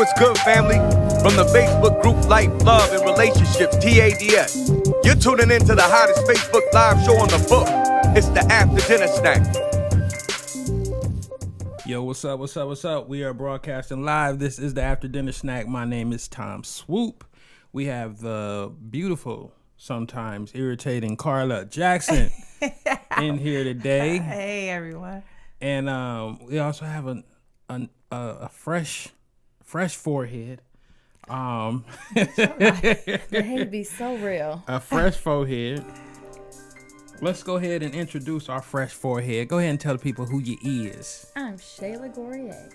what's good, family? From the Facebook group Life, Love, and Relationships, TADS. You're tuning into the hottest Facebook live show on the book. It's the After Dinner Snack. Yo, what's up? We are broadcasting live. This is the After Dinner Snack. My name is Tom Swoop. We have the beautiful, sometimes irritating Carla Jackson in here today. Hey, everyone. And we also have a fresh forehead. The hate be so real. A fresh forehead. Let's go ahead and introduce our fresh forehead. Go ahead and tell the people who you is. I'm Shayla Gourier.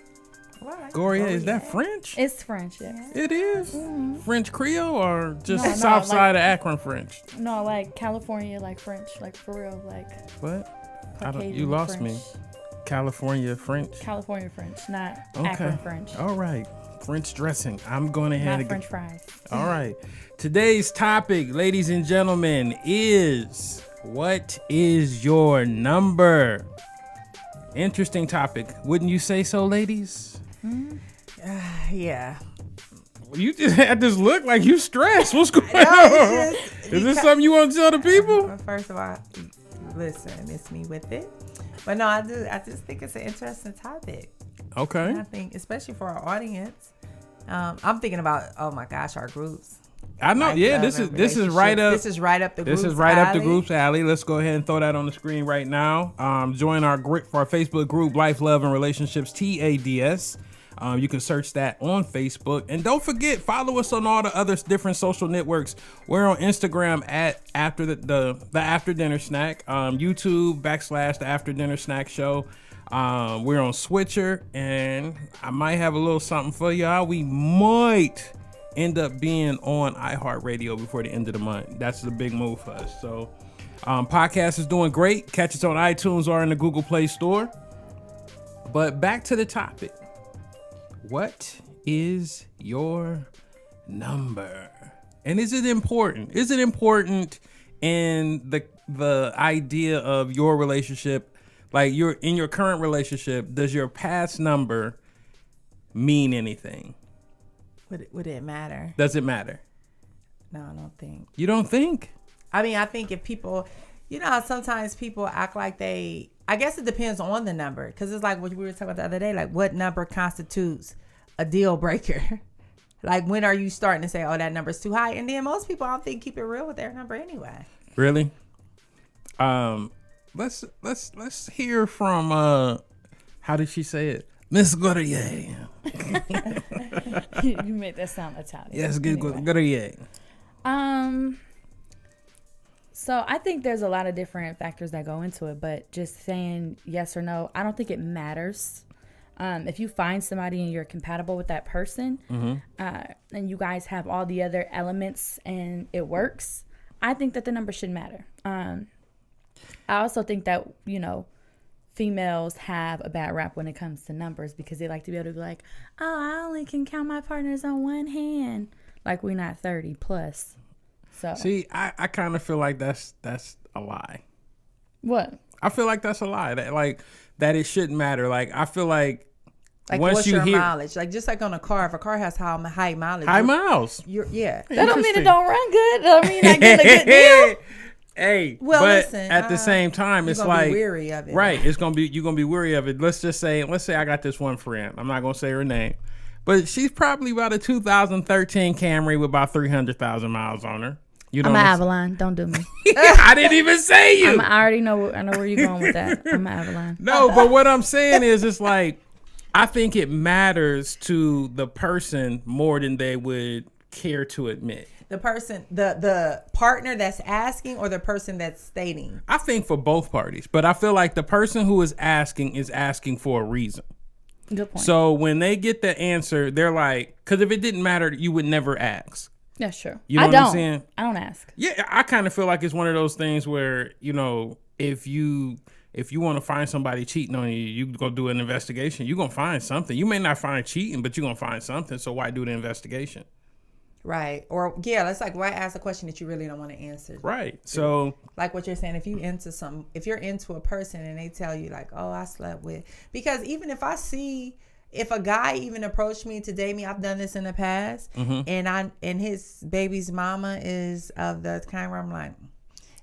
Gourier, is that French? It's French, yes. It is? Mm-hmm. French Creole or just No, south like- side of Akron French? No, like California, like French, like for real, like What? Caucasian You lost French. me. California French? California French, not Okay. Akron French. All right. French dressing. I'm going ahead Not and French fries. All right. Today's topic, ladies and gentlemen, is what is your number? Interesting topic. Wouldn't you say so, ladies? Yeah. You just had this look like you stressed. What's going No, on? it's just- Is this something you want to tell the people? Well, first of all, listen, it's me with it. But no, I just think it's an interesting topic. Okay. And I think, especially for our audience, I'm thinking about, oh my gosh, our groups. I know. Life, Yeah, love, this and is right up. This is right up the This group's is right up the alley. group's alley. Let's go ahead and throw that on the screen right now. Join our Facebook group, Life, Love, and Relationships, TADS. You can search that on Facebook. And don't forget, follow us on all the other different social networks. We're on Instagram at After the After Dinner Snack, YouTube / the After Dinner Snack Show. We're on Switcher, and I might have a little something for y'all. We might end up being on iHeartRadio before the end of the month. That's the big move for us. So podcast is doing great. Catch us on iTunes or in the Google Play Store. But back to the topic. What is your number? And is it important? Is it important in the idea of your relationship? Like you're in your current relationship, does your past number mean anything? Would it matter? Does it matter? No, I don't think. You don't think? I mean, I think if people, how sometimes people act like I guess it depends on the number. Because it's like what we were talking about the other day, like what number constitutes a deal breaker? Like when are you starting to say, oh, that number's too high? And then most people, I don't think, keep it real with their number anyway. Really? Let's hear from how did she say it? Miss Gourier. You made that sound Italian. Yes, Anyway. Gourier. So I think there's a lot of different factors that go into it, but just saying yes or no, I don't think it matters. If you find somebody and you're compatible with that person, and you guys have all the other elements and it works, I think that the number should matter. I also think that, females have a bad rap when it comes to numbers because they like to be able to be like, oh, I only can count my partners on one hand. Like we're not 30 plus. So See, I kind of feel like that's a lie. what? I feel like that's a lie. That it shouldn't matter. Like I feel like once what's you your hear mileage? Like just like on a car, if a car has high mileage, high miles, yeah. That don't mean Interesting. it don't run good. That don't mean I get a good deal. Hey, Well, but listen, at the same time, you're it's gonna be like weary of it. right. You're gonna be weary of it. Let's say I got this one friend. I'm not gonna say her name, but she's probably about a 2013 Camry with about 300,000 miles on her. You know, I'm an what I'm Avalon. Don't do me. I didn't even say you. I already know. I know where you're going with that. I'm an Avalon. No, but what I'm saying is, it's like I think it matters to the person more than they would care to admit. The person, the partner that's asking, or the person that's stating. I think for both parties, but I feel like the person who is asking for a reason. Good point. So when they get the answer, they're like, because if it didn't matter, you would never ask. That's true. You know what I'm saying? I don't ask. Yeah, I kind of feel like it's one of those things where, if you want to find somebody cheating on you, you go do an investigation. You're going to find something. You may not find cheating, but you're going to find something. So why do the investigation? Right. Or it's like, why ask a question that you really don't want to answer? Right. So like what you're saying, if you're into a person and they tell you like, oh, I slept with, because even if I see if a guy even approached me to date me, I've done this in the past, and his baby's mama is of the kind where I'm like,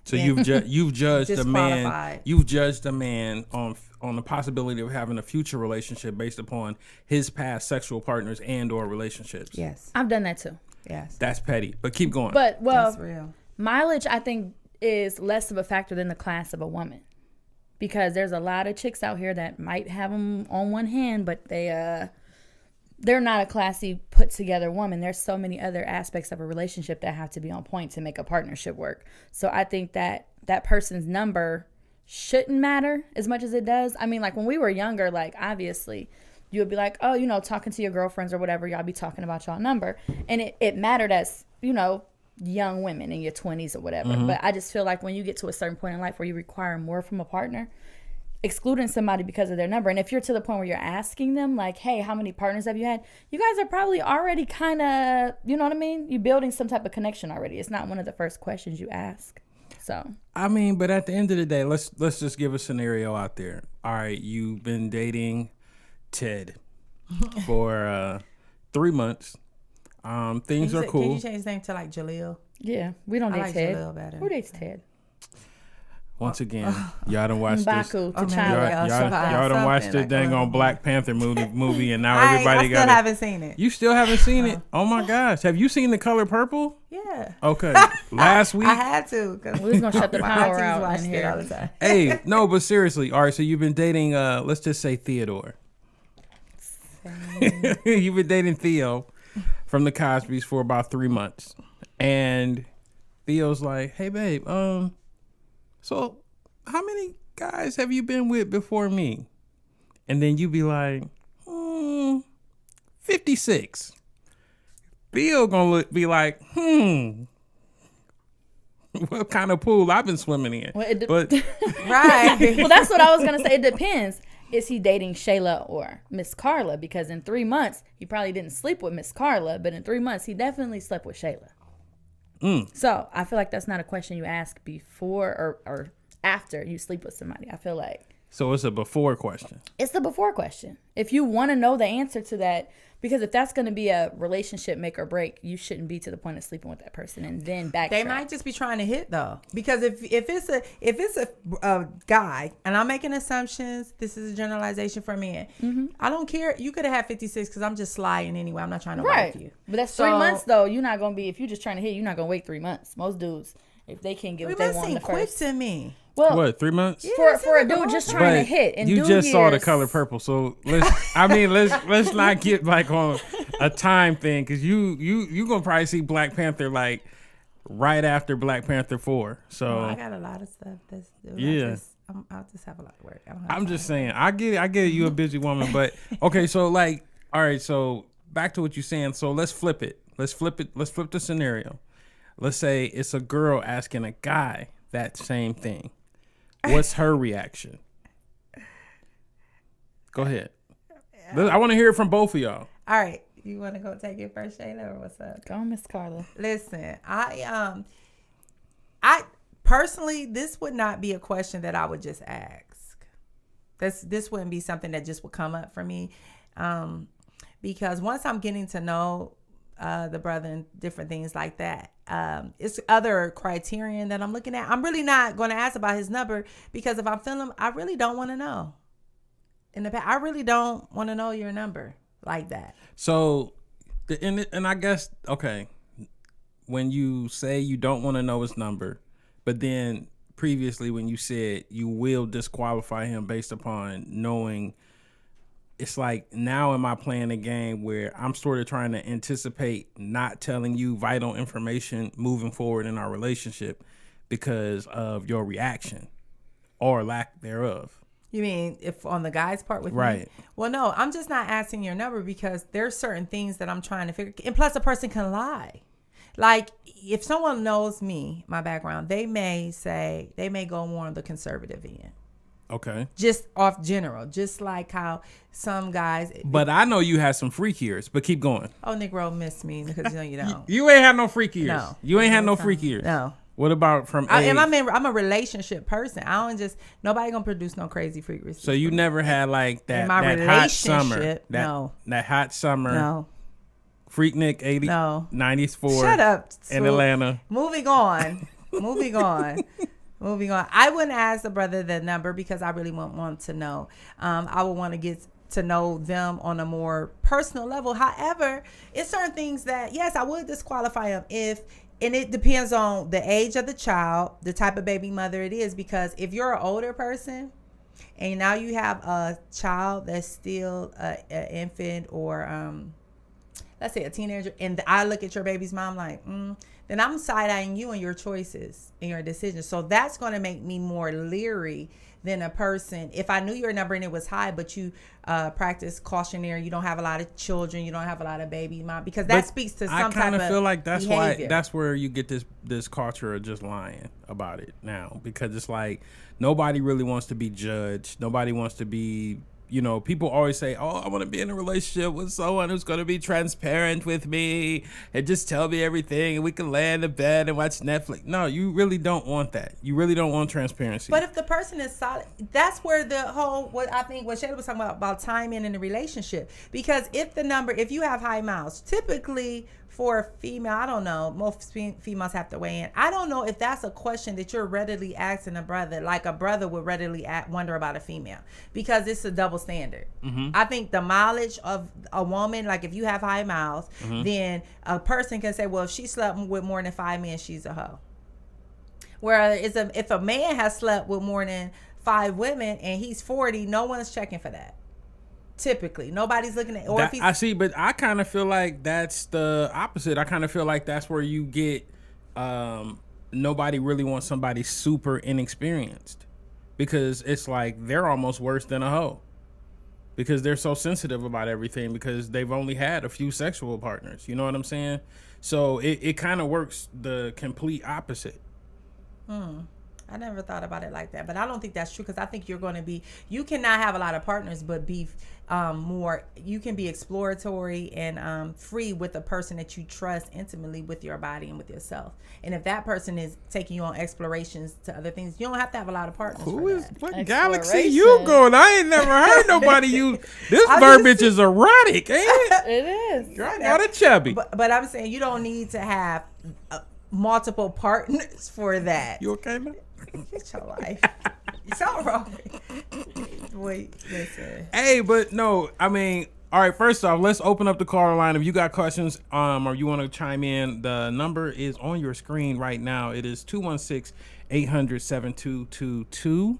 So you've judged a man. Disqualified. You've judged a man on the possibility of having a future relationship based upon his past sexual partners and or relationships. yes, I've done that too. yes, That's petty. But keep going. But well, that's real. mileage I think is less of a factor than the class of a woman, because there's a lot of chicks out here that might have them on one hand, but they're not a classy, put together woman. There's so many other aspects of a relationship that have to be on point to make a partnership work. So I think that that person's number shouldn't matter as much as it does. I mean, like when we were younger, like obviously you would be like, oh, you know, talking to your girlfriends or whatever, y'all be talking about y'all number. And it mattered as, you know, young women in your 20s or whatever. But I just feel like when you get to a certain point in life where you require more from a partner, excluding somebody because of their number, and if you're to the point where you're asking them like, hey, how many partners have you had, you guys are probably already kind of, you know what I mean, you're building some type of connection already. It's not one of the first questions you ask. So I mean, but at the end of the day, let's just give a scenario out there. All right, you've been dating Ted for 3 months. Things are cool. Can you change his name to like Jaleel? yeah, we don't I date like Ted. Jaleel better. Who dates Ted? Once again, y'all done watched this. M'Baku, Oh, man. T'Challa. Y'all done watched the Something dang like on Black Panther movie, and now I everybody still got haven't seen it. You still haven't seen it? Oh my gosh! Have you seen The Color Purple? Yeah, Okay, last week. I had to. Cause We was gonna shut the my power aunties out watched in it all here. the time. Hey, no, but seriously, all right. So you've been dating, let's just say Theodore. You've been dating Theo from the Cosbys for about 3 months, and Theo's like, "Hey, babe, so how many guys have you been with before me?" And then you be like, 56. Theo gonna be like, what kind of pool I've been swimming in? Well, it de- But Right. Well, that's what I was gonna say. It depends. Is he dating Shayla or Miss Carla? Because in 3 months, he probably didn't sleep with Miss Carla, but in 3 months, he definitely slept with Shayla. So I feel like that's not a question you ask before or after you sleep with somebody. I feel like so it's a before question. it's the before question. If you want to know the answer to that, because if that's going to be a relationship make or break, you shouldn't be to the point of sleeping with that person and then backtrack. They might just be trying to hit though, because if it's a guy, and I'm making assumptions, this is a generalization for men. I don't care. You could have had 56 because I'm just sliding anyway. I'm not trying to right. wife you. But that's So- 3 months though. You're not going to be, if you're just trying to hit, you're not going to wait 3 months. Most dudes, if they can't get We what they must want in seem the quick first. to me. Well, What, 3 months? for it seems a like a dude long just time. trying to But hit, and you dude just saw The years- Color Purple, so let's not get like on a time thing, because you gonna probably see Black Panther like right after Black Panther 4. So I got a lot of stuff that's Yeah. I'll just have a lot of work. I don't have I'm time. just saying, I get it. You a busy woman, but okay. So like, all right. So back to what you're saying. So let's flip it. Let's flip the scenario. Let's say it's a girl asking a guy that same thing. What's her reaction? Go ahead. I want to hear it from both of y'all. All right, you want to go take it first, Shayla, or what's up? Go, Miss Carla. Listen, I personally, this would not be a question that I would just ask. This wouldn't be something that just would come up for me, because once I'm getting to know the brother and different things like that, it's other criterion that I'm looking at. I'm really not going to ask about his number, because if I'm feeling, I really don't want to know. I really don't want to know your number like that. So, and I guess, okay, when you say you don't want to know his number, but then previously when you said you will disqualify him based upon knowing, it's like, now am I playing a game where I'm sort of trying to anticipate not telling you vital information moving forward in our relationship because of your reaction or lack thereof? You mean if on the guy's part with me? Right. Well, no, I'm just not asking your number because there's certain things that I'm trying to figure. And plus, a person can lie. Like, if someone knows me, my background, they may go more on the conservative end. Okay. Just off general. Just like how some guys. But I know you had some freak years, but keep going. Oh, Negro missed me because you know you don't. You ain't had no freak years. No. You ain't had no freak years. No. What about from age? I'm a relationship person. I don't just nobody gonna produce no crazy frequency. So you never had like that, In my that hot summer. relationship, no. That hot summer. No. Freaknik 80, No. 94. Shut up. In Swoop. Atlanta. Moving on. Moving on. Moving on. I wouldn't ask the brother the number because I really wouldn't want to know. I would want to get to know them on a more personal level. However, it's certain things that, yes, I would disqualify them and it depends on the age of the child, the type of baby mother it is. Because if you're an older person and now you have a child that's still an infant or let's say a teenager, and I look at your baby's mom like, then I'm side-eyeing you and your choices and your decisions. So that's going to make me more leery than a person. If I knew your number and it was high, but you practice cautionary, you don't have a lot of children, you don't have a lot of baby mom, because that speaks to some type of I kind of feel like that's behavior. why that's where you get this culture of just lying about it now, because it's like nobody really wants to be judged. Nobody wants to be. You know, people always say, oh, I want to be in a relationship with someone who's going to be transparent with me and just tell me everything and we can lay in the bed and watch Netflix. No, you really don't want that. You really don't want transparency. But if the person is solid, that's where the whole, what I think what Shayla was talking about timing in the relationship. Because if you have high miles, typically for a female, I don't know, most females have to weigh in. I don't know if that's a question that you're readily asking a brother, like a brother would readily wonder about a female, because it's a double standard. I think the mileage of a woman, like if you have high miles, then a person can say, well, if she slept with more than 5 men, she's a hoe. Whereas if a man has slept with more than 5 women and he's 40, no one's checking for that. Typically, nobody's looking at. Or if he's, I see, but I kind of feel like that's the opposite. I kind of feel like that's where you get nobody really wants somebody super inexperienced, because it's like they're almost worse than a hoe, because they're so sensitive about everything because they've only had a few sexual partners. You know what I'm saying? So it kind of works the complete opposite. I never thought about it like that, but I don't think that's true, because I think you cannot have a lot of partners, but be you can be exploratory and free with a person that you trust intimately with your body and with yourself. And if that person is taking you on explorations to other things, you don't have to have a lot of partners. What galaxy you going? I ain't never heard nobody use this verbiage is erotic, ain't it? It is. I got a chubby. But I'm saying you don't need to have multiple partners for that. You okay, man? Get your life. It's all wrong. Wait, listen. Hey, but no, I mean, all right, first off, let's open up the call line. If you got questions or you want to chime in, the number is on your screen right now. It is 216-800-7222.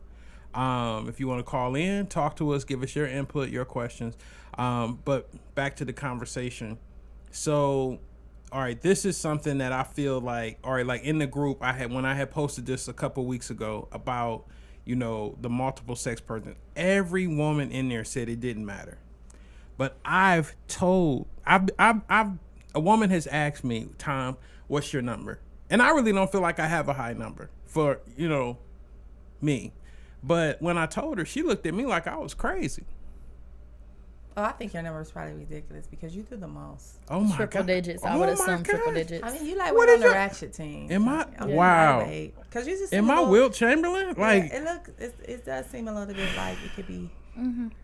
If you want to call in, talk to us, give us your input, your questions. But back to the conversation. So, all right, this is something that I feel like, all right, like in the group, when I had posted this a couple weeks ago about, you know, the multiple sex person, every woman in there said it didn't matter. But a woman has asked me, Tom, what's your number? And I really don't feel like I have a high number for, you know, me. But when I told her, she looked at me like I was crazy. Oh, I think your number is probably ridiculous because you do the most. Oh my Triple God. digits. I would assume triple digits. I mean, you like What on is the your- ratchet team. Am I? I'm Wow. Because you just Am I Wilt Chamberlain? Like, it does seem a little bit like it could be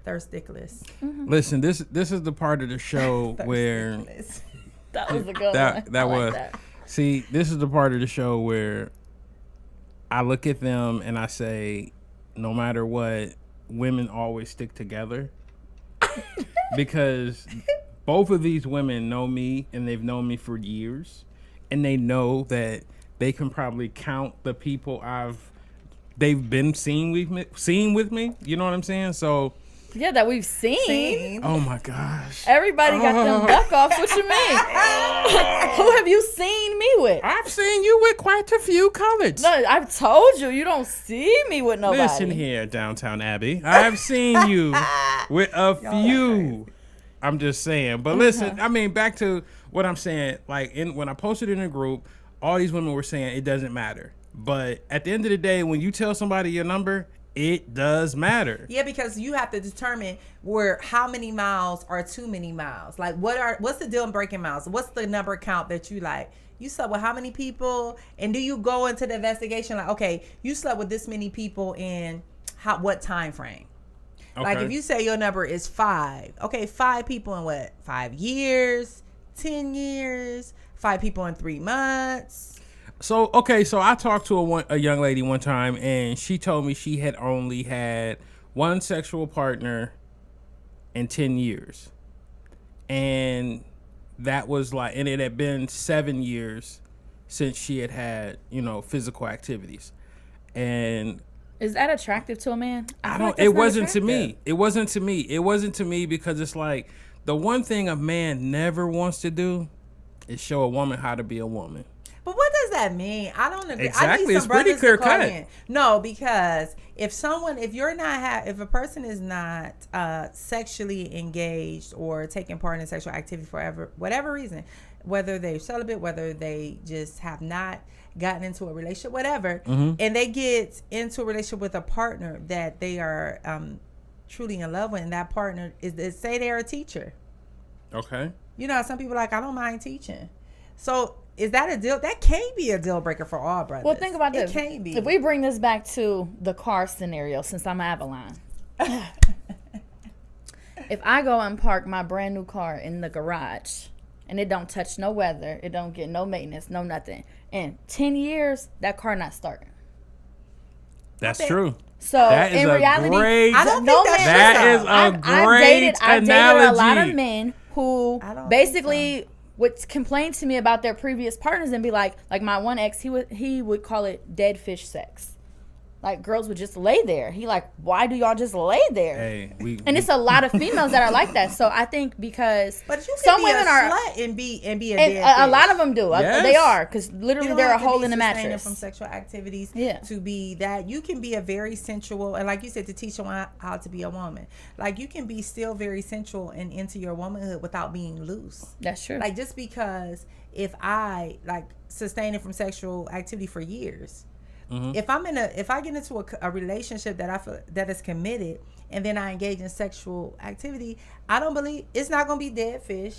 thirstickless. listen, this is the part of the show where Thirstickless. That was a good that one. I like was. that. See, this is the part of the show where I look at them and I say, no matter what, women always stick together. Because both of these women know me and they've known me for years, and they know that they can probably count the people they've been seen with me. You know what I'm saying? So Yeah, that we've seen. oh my gosh, Everybody got them duck offs. What you mean? Who have you seen me with? I've seen you with quite a few colors. No, I've told you, you don't see me with nobody. Listen here, Downtown Abbey. I have seen you with a few. I'm just saying. But listen, I mean, back to what I'm saying. Like, when I posted in a group, all these women were saying it doesn't matter. But at the end of the day, when you tell somebody your number, it does matter. Yeah, because you have to determine how many miles are too many miles. Like, what's the deal breaking miles? What's the number count that you like? You slept with how many people? And do you go into the investigation like, okay, you slept with this many people in what time frame? Okay. Like, if you say your number is 5, okay, 5 people in what? 5 years, 10 years, 5 people in 3 months. So I talked to a young lady one time, and she told me she had only had one sexual partner in 10 years. And that was like, and it had been 7 years since she had, physical activities. And is that attractive to a man? I don't, it wasn't to me. It wasn't to me. It wasn't to me because it's like the one thing a man never wants to do is show a woman how to be a woman. But what does that mean? I don't agree. Exactly. I need some It's pretty brothers to call clear-cut. in. No, because if a person is not sexually engaged or taking part in sexual activity for whatever reason, whether they're celibate, whether they just have not gotten into a relationship, whatever, and they get into a relationship with a partner that they are truly in love with, and that partner say they're a teacher. Okay. Some people are like, I don't mind teaching. So is that a deal? That can't be a deal breaker for all brothers. Well, think about this. It can't be. If we bring this back to the car scenario, since I'm Avalon. If I go and park my brand new car in the garage and it don't touch no weather, it don't get no maintenance, no nothing, in 10 years, that car not starting. That's true. So That is in a reality, great- I don't no think that's man. That is a great I've dated a lot analogy. of men who I don't basically would complain to me about their previous partners and be like my one ex, he would call it dead fish sex. Like, girls would just lay there. He like, why do y'all just lay there? Hey, And it's a lot of females that are like that. So I think because But you can some be women a are, slut and be a and dead a fish. lot of them do. Yes. They are, because You literally don't they're a have to hole be in the sustaining mattress. from sexual activities Yeah. to be that. You can be a very sensual, and like you said, to teach someone how to be a woman. Like, you can be still very sensual and into your womanhood without being loose. That's true. Like, just because if I sustaining from sexual activity for years, if I get into a relationship that I feel that is committed, and then I engage in sexual activity, I don't believe it's not going to be dead fish.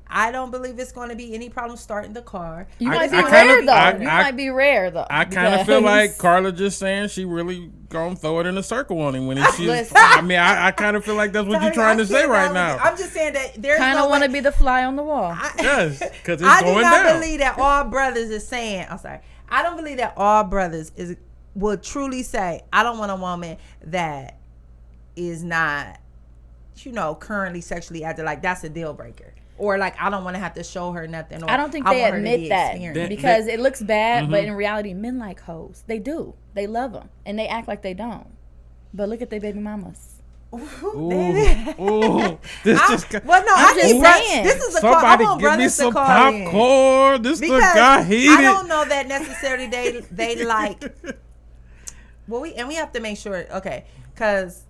I don't believe it's going to be any problem starting the car. You I might be kinda- rare though. I- You I- might be rare though. I kind of feel because- like Carla just saying she really gonna throw it in a circle on him when she's. Listen. I mean, I kind of feel like that's what you're trying to say right now. I'm just saying that there's kind no of want to way- be the fly on the wall. Yes, because it's I do going not down. believe that all brothers is saying. I'm sorry. I don't believe that all brothers will truly say, I don't want a woman that is not, currently sexually active. Like, that's a deal breaker. Or like, I don't want to have to show her nothing. Or I don't think I they want her to admit be that experienced. because it looks bad, but in reality, men like hoes. They do. They love them, and they act like they don't. But look at their baby mamas. Ooh, this just got, Well, no, I'm I just need saying. this is a call. I somebody want give me brothers some to call in. popcorn. This Because stuff got heated. I don't know that necessarily they like. Well, we have to make sure, okay, because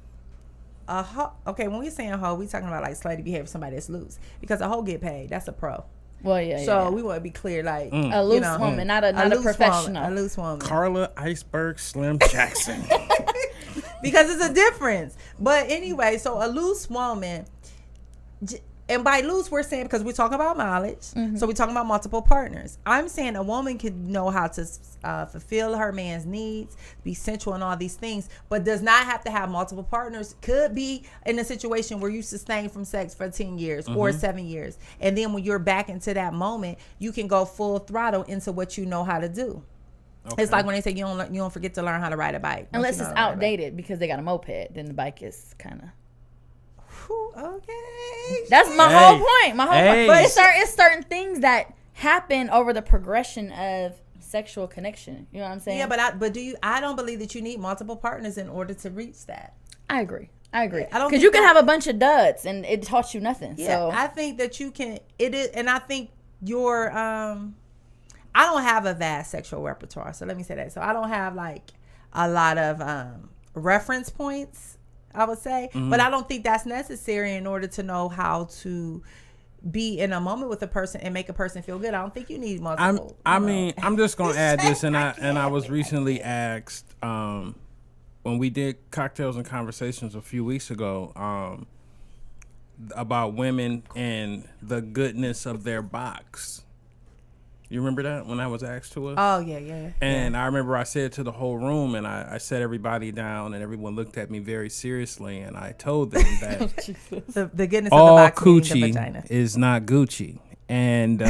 when we saying hoe, we talking about like slutty behavior, somebody that's loose, because a hoe get paid. That's a pro. Well, yeah. So yeah. we want to be clear, like A loose woman, not a loose professional. woman, a loose woman, Carla Iceberg Slim Jackson. because it's a difference. But anyway, so a loose woman. And by loose, we're saying, because we're talking about mileage, so we're talking about multiple partners. I'm saying a woman can know how to fulfill her man's needs, be sensual and all these things, but does not have to have multiple partners. Could be in a situation where you sustain from sex for 10 years or 7 years. And then when you're back into that moment, you can go full throttle into what you know how to do. Okay. It's like when they say you don't forget to learn how to ride a bike. Unless Once it's you know how to ride a bike. outdated because they got a moped, then the bike is kind of. Whew, okay. That's my Hey. whole point. My whole Hey. point. But it's certain things that happen over the progression of sexual connection. You know what I'm saying? Yeah, but I don't believe that you need multiple partners in order to reach that. I agree. I don't think because you can that- have a bunch of duds and it taught you nothing. Yeah, So I think that you can. It is, and I think your I don't have a vast sexual repertoire, so let me say that. So I don't have like a lot of reference points, I would say, but I don't think that's necessary in order to know how to be in a moment with a person and make a person feel good. I don't think you need multiple. I'm just gonna add this, and I was recently asked when we did Cocktails and Conversations a few weeks ago, about women and the goodness of their box. You remember that when I was asked to us? Oh yeah. And I remember I said to the whole room, and I set everybody down, and everyone looked at me very seriously, and I told them that the goodness all of the box meaning the coochie vagina. is not Gucci. And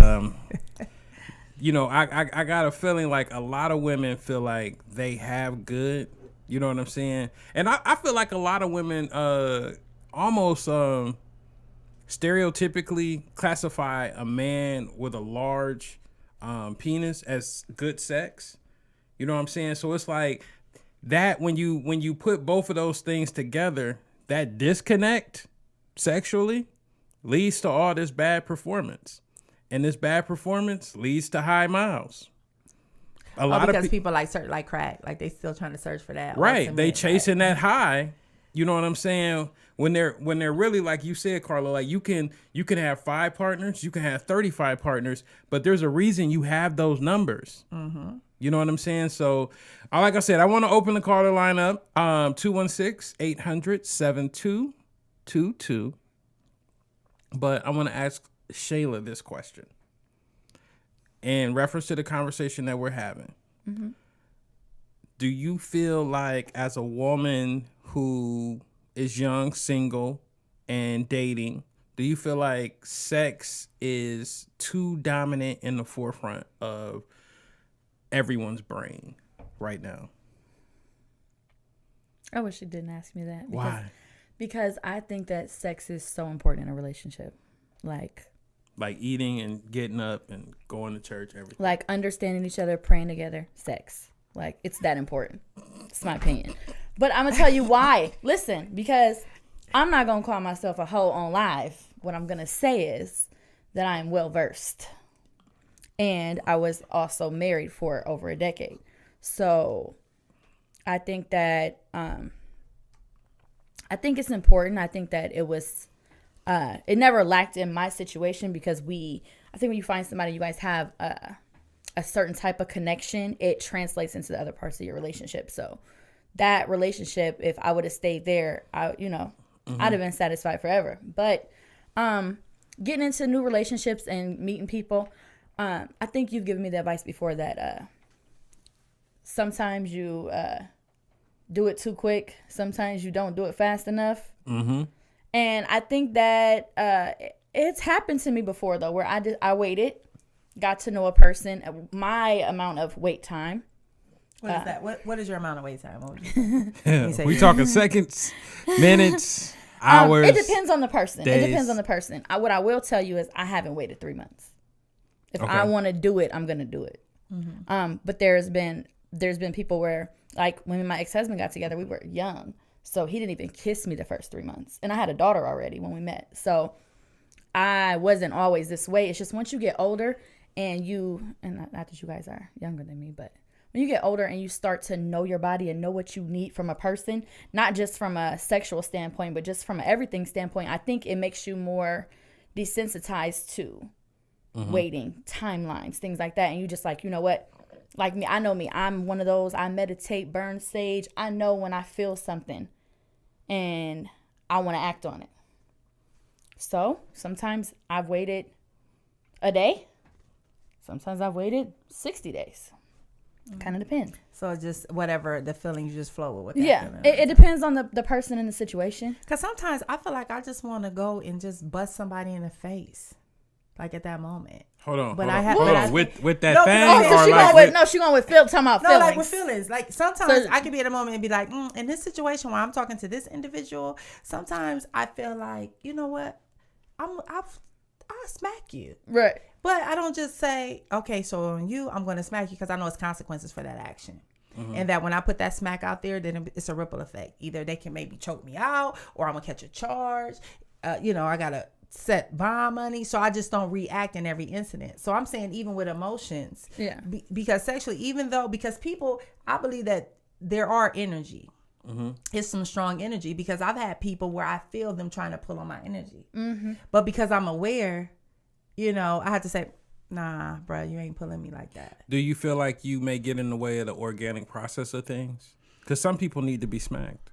you know, I got a feeling like a lot of women feel like they have good. You know what I'm saying? And I feel like a lot of women almost stereotypically classify a man with a large penis as good sex. You know what I'm saying? So it's like that when you put both of those things together, that disconnect sexually leads to all this bad performance. And this bad performance leads to high miles. A lot because of people like search like crack, like they still trying to search for that. right. ultimate, They chasing like- that high. You know what I'm saying? When they're really, like you said, Carlo, like you can have 5 partners, you can have 35 partners, but there's a reason you have those numbers. Mm-hmm. You know what I'm saying? So, like I said, I want to open the caller line up, 216-800-7222. But I want to ask Shayla this question in reference to the conversation that we're having. Mm-hmm. Do you feel like, as a woman who is young, single, and dating, do you feel like sex is too dominant in the forefront of everyone's brain right now? I wish you didn't ask me that. Why? Because I think that sex is so important in a relationship. Like eating and getting up and going to church, everything. Like understanding each other, praying together, sex. Like, it's that important. It's my opinion. But I'm going to tell you why. Listen, because I'm not going to call myself a hoe on live. What I'm going to say is that I am well-versed. And I was also married for over a decade. So I think that, I think it's important. I think that it was, it never lacked in my situation because I think when you find somebody, you guys have a certain type of connection, it translates into the other parts of your relationship. So that relationship, if I would have stayed there, I'd have been satisfied forever. But getting into new relationships and meeting people, I think you've given me the advice before that sometimes you do it too quick. Sometimes you don't do it fast enough. Mm-hmm. And I think that it's happened to me before, though, where I waited, got to know a person, my amount of wait time. What is that? What is your amount of wait time? We talking seconds, minutes, hours. It depends on the person. Days. It depends on the person. What I will tell you is I haven't waited 3 months. If Okay. I want to do it, I'm going to do it. Mm-hmm. But there's been people where, like, when me and my ex-husband got together, we were young. So he didn't even kiss me the first 3 months. And I had a daughter already when we met. So I wasn't always this way. It's just once you get older and not that you guys are younger than me, but when you get older and you start to know your body and know what you need from a person, not just from a sexual standpoint, but just from an everything standpoint, I think it makes you more desensitized to waiting, timelines, things like that. And you just like, you know what? Like me, I know me. I'm one of those, I meditate, burn sage. I know when I feel something and I want to act on it. So sometimes I've waited a day. Sometimes I've waited 60 days. Kind of depends. So just whatever the feelings you just flow with. That Yeah, feeling. it depends on the person and the situation. Because sometimes I feel like I just want to go and just bust somebody in the face, like at that moment. Hold on. But hold I on, have- hold but on. I- With that No, thing, no, Oh, so or she like going with she going with Phil talking about No, feelings. like with feelings. Like sometimes So- I could be at a moment and be like, in this situation where I'm talking to this individual, sometimes I feel like, you know what, I'll smack you. Right. But I don't just say, okay, so on you, I'm going to smack you because I know it's consequences for that action. And that when I put that smack out there, then it's a ripple effect. Either they can maybe choke me out or I'm going to catch a charge. I got to set bond money. So I just don't react in every incident. So I'm saying even with emotions. Yeah. Because sexually, because people, I believe that there are energy. It's some strong energy because I've had people where I feel them trying to pull on my energy. But because I'm aware, I have to say, nah, bro, you ain't pulling me like that. do you feel like you may get in the way of the organic process of things? Because some people need to be smacked.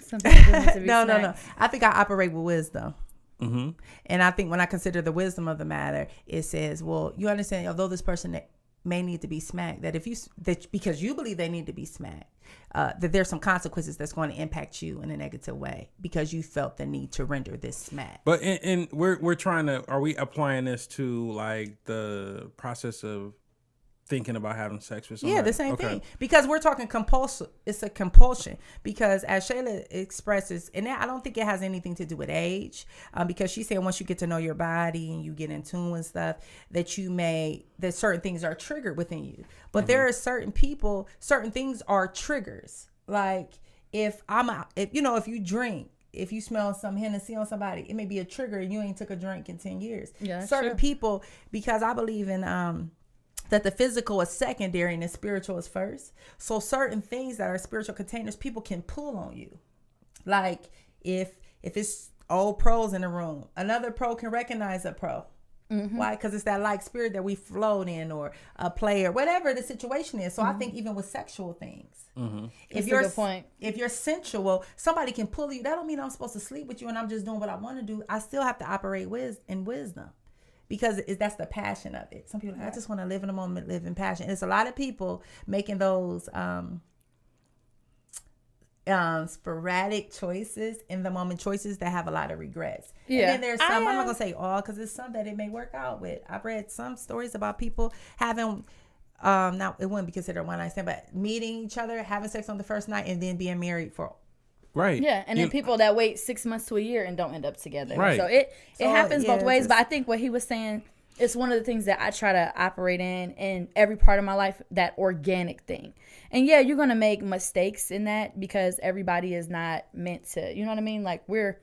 Some people need to be No. smacked. I think I operate with wisdom. Mm-hmm. And I think when I consider the wisdom of the matter, it says, well, you understand, although this person may need to be smacked, that because you believe they need to be smacked, that there's some consequences that's going to impact you in a negative way because you felt the need to render this smack. But and we're trying to, are we applying this to like the process of thinking about having sex with somebody? Yeah, the same Okay. thing. Because we're talking compulsion. It's a compulsion. Because as Shayla expresses, and I don't think it has anything to do with age, because she's saying once you get to know your body and you get in tune with stuff, that certain things are triggered within you. But there are certain people, certain things are triggers. Like if you drink, if you smell some Hennessy on somebody, it may be a trigger and you ain't took a drink in 10 years. Yeah, certain true. people, because I believe in that the physical is secondary and the spiritual is first. So certain things that are spiritual containers, people can pull on you. Like if it's old pros in the room, another pro can recognize a pro. Mm-hmm. Why? Because it's that like spirit that we float in, or a player, whatever the situation is. So I think even with sexual things, That's a good point. if you're sensual, somebody can pull you. That don't mean I'm supposed to sleep with you and I'm just doing what I want to do. I still have to operate in wisdom. Because that's the passion of it. Some people are like, I just want to live in the moment, live in passion. And it's a lot of people making those sporadic choices, in the moment choices that have a lot of regrets. Yeah. And then there's some, I'm not going to say all, because there's some that it may work out with. I've read some stories about people having, now it wouldn't be considered one night stand, but meeting each other, having sex on the first night, and then being married for Right. Yeah, and then people that wait 6 months to a year and don't end up together. Right. So it happens both ways. just- But I think what he was saying is one of the things that I try to operate in every part of my life, that organic thing. And yeah, you're gonna make mistakes in that because everybody is not meant to. You know what I mean? Like we're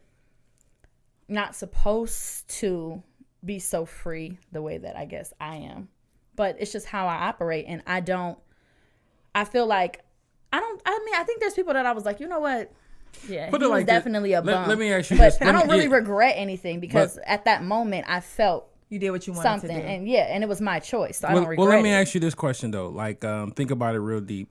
not supposed to be so free the way that I guess I am. But it's just how I operate, and I feel like I think there's people that I was like, you know what? Yeah, Put he it was like this. definitely a bum. Let me ask you but this. I Let me- don't really yeah. regret anything because at that moment I felt you did what you wanted something, to do. and and it was my choice. So I don't regret Well, let me it. ask you this question though. Like, think about it real deep.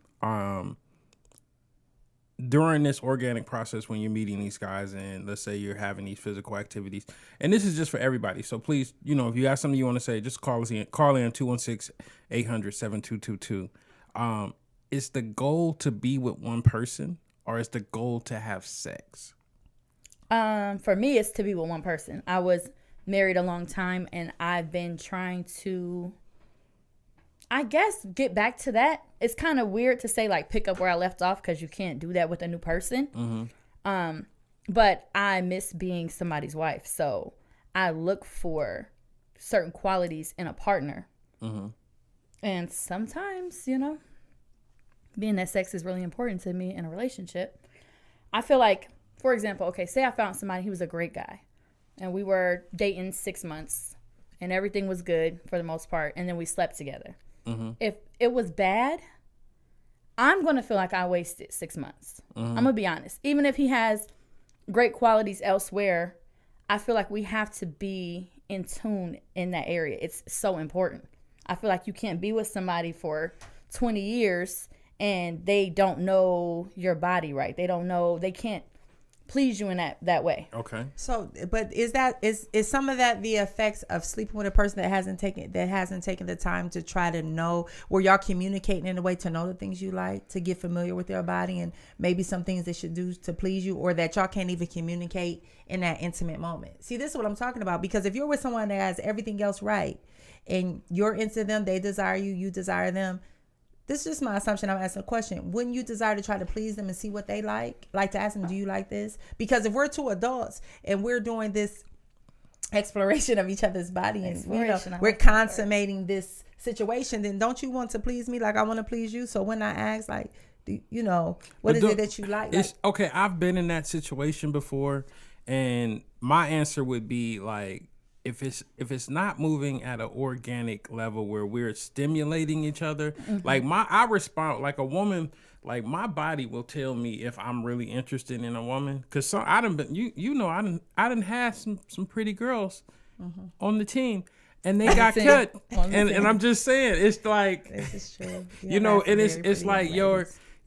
During this organic process, when you're meeting these guys, and let's say you're having these physical activities, and this is just for everybody. So please, if you have something you want to say, just call in 216-800-7222. Is the goal to be with one person, or is the goal to have sex? For me, it's to be with one person. I was married a long time, and I've been trying to, I guess, get back to that. It's kind of weird to say like pick up where I left off because you can't do that with a new person. But I miss being somebody's wife, so I look for certain qualities in a partner. And sometimes, being that sex is really important to me in a relationship, I feel like, for example, okay, say I found somebody, he was a great guy, and we were dating 6 months, and everything was good for the most part, and then we slept together. If it was bad, I'm going to feel like I wasted 6 months. I'm going to be honest. Even if he has great qualities elsewhere, I feel like we have to be in tune in that area. It's so important. I feel like you can't be with somebody for 20 years and they don't know your body right. They can't please you in that way. Okay. So, but is some of that the effects of sleeping with a person that hasn't taken the time to try to know, where y'all communicating in a way to know the things you like, to get familiar with their body, and maybe some things they should do to please you, or that y'all can't even communicate in that intimate moment? See, this is what I'm talking about, because if you're with someone that has everything else right and you're into them, they desire you, you desire them, this is just my assumption. I'm asking a question. Wouldn't you desire to try to please them and see what they like? Like to ask them, do you like this? Because if we're two adults and we're doing this exploration of each other's body, and we're consummating this situation, then don't you want to please me like I want to please you? So when I ask, like, what is it that you like? It's okay. I've been in that situation before, and my answer would be like, if it's not moving at an organic level where we're stimulating each other, like I respond like a woman, like my body will tell me if I'm really interested in a woman, because I done had some pretty girls on the team, and they got cut, and I'm just saying, it's like, this is true. and it's like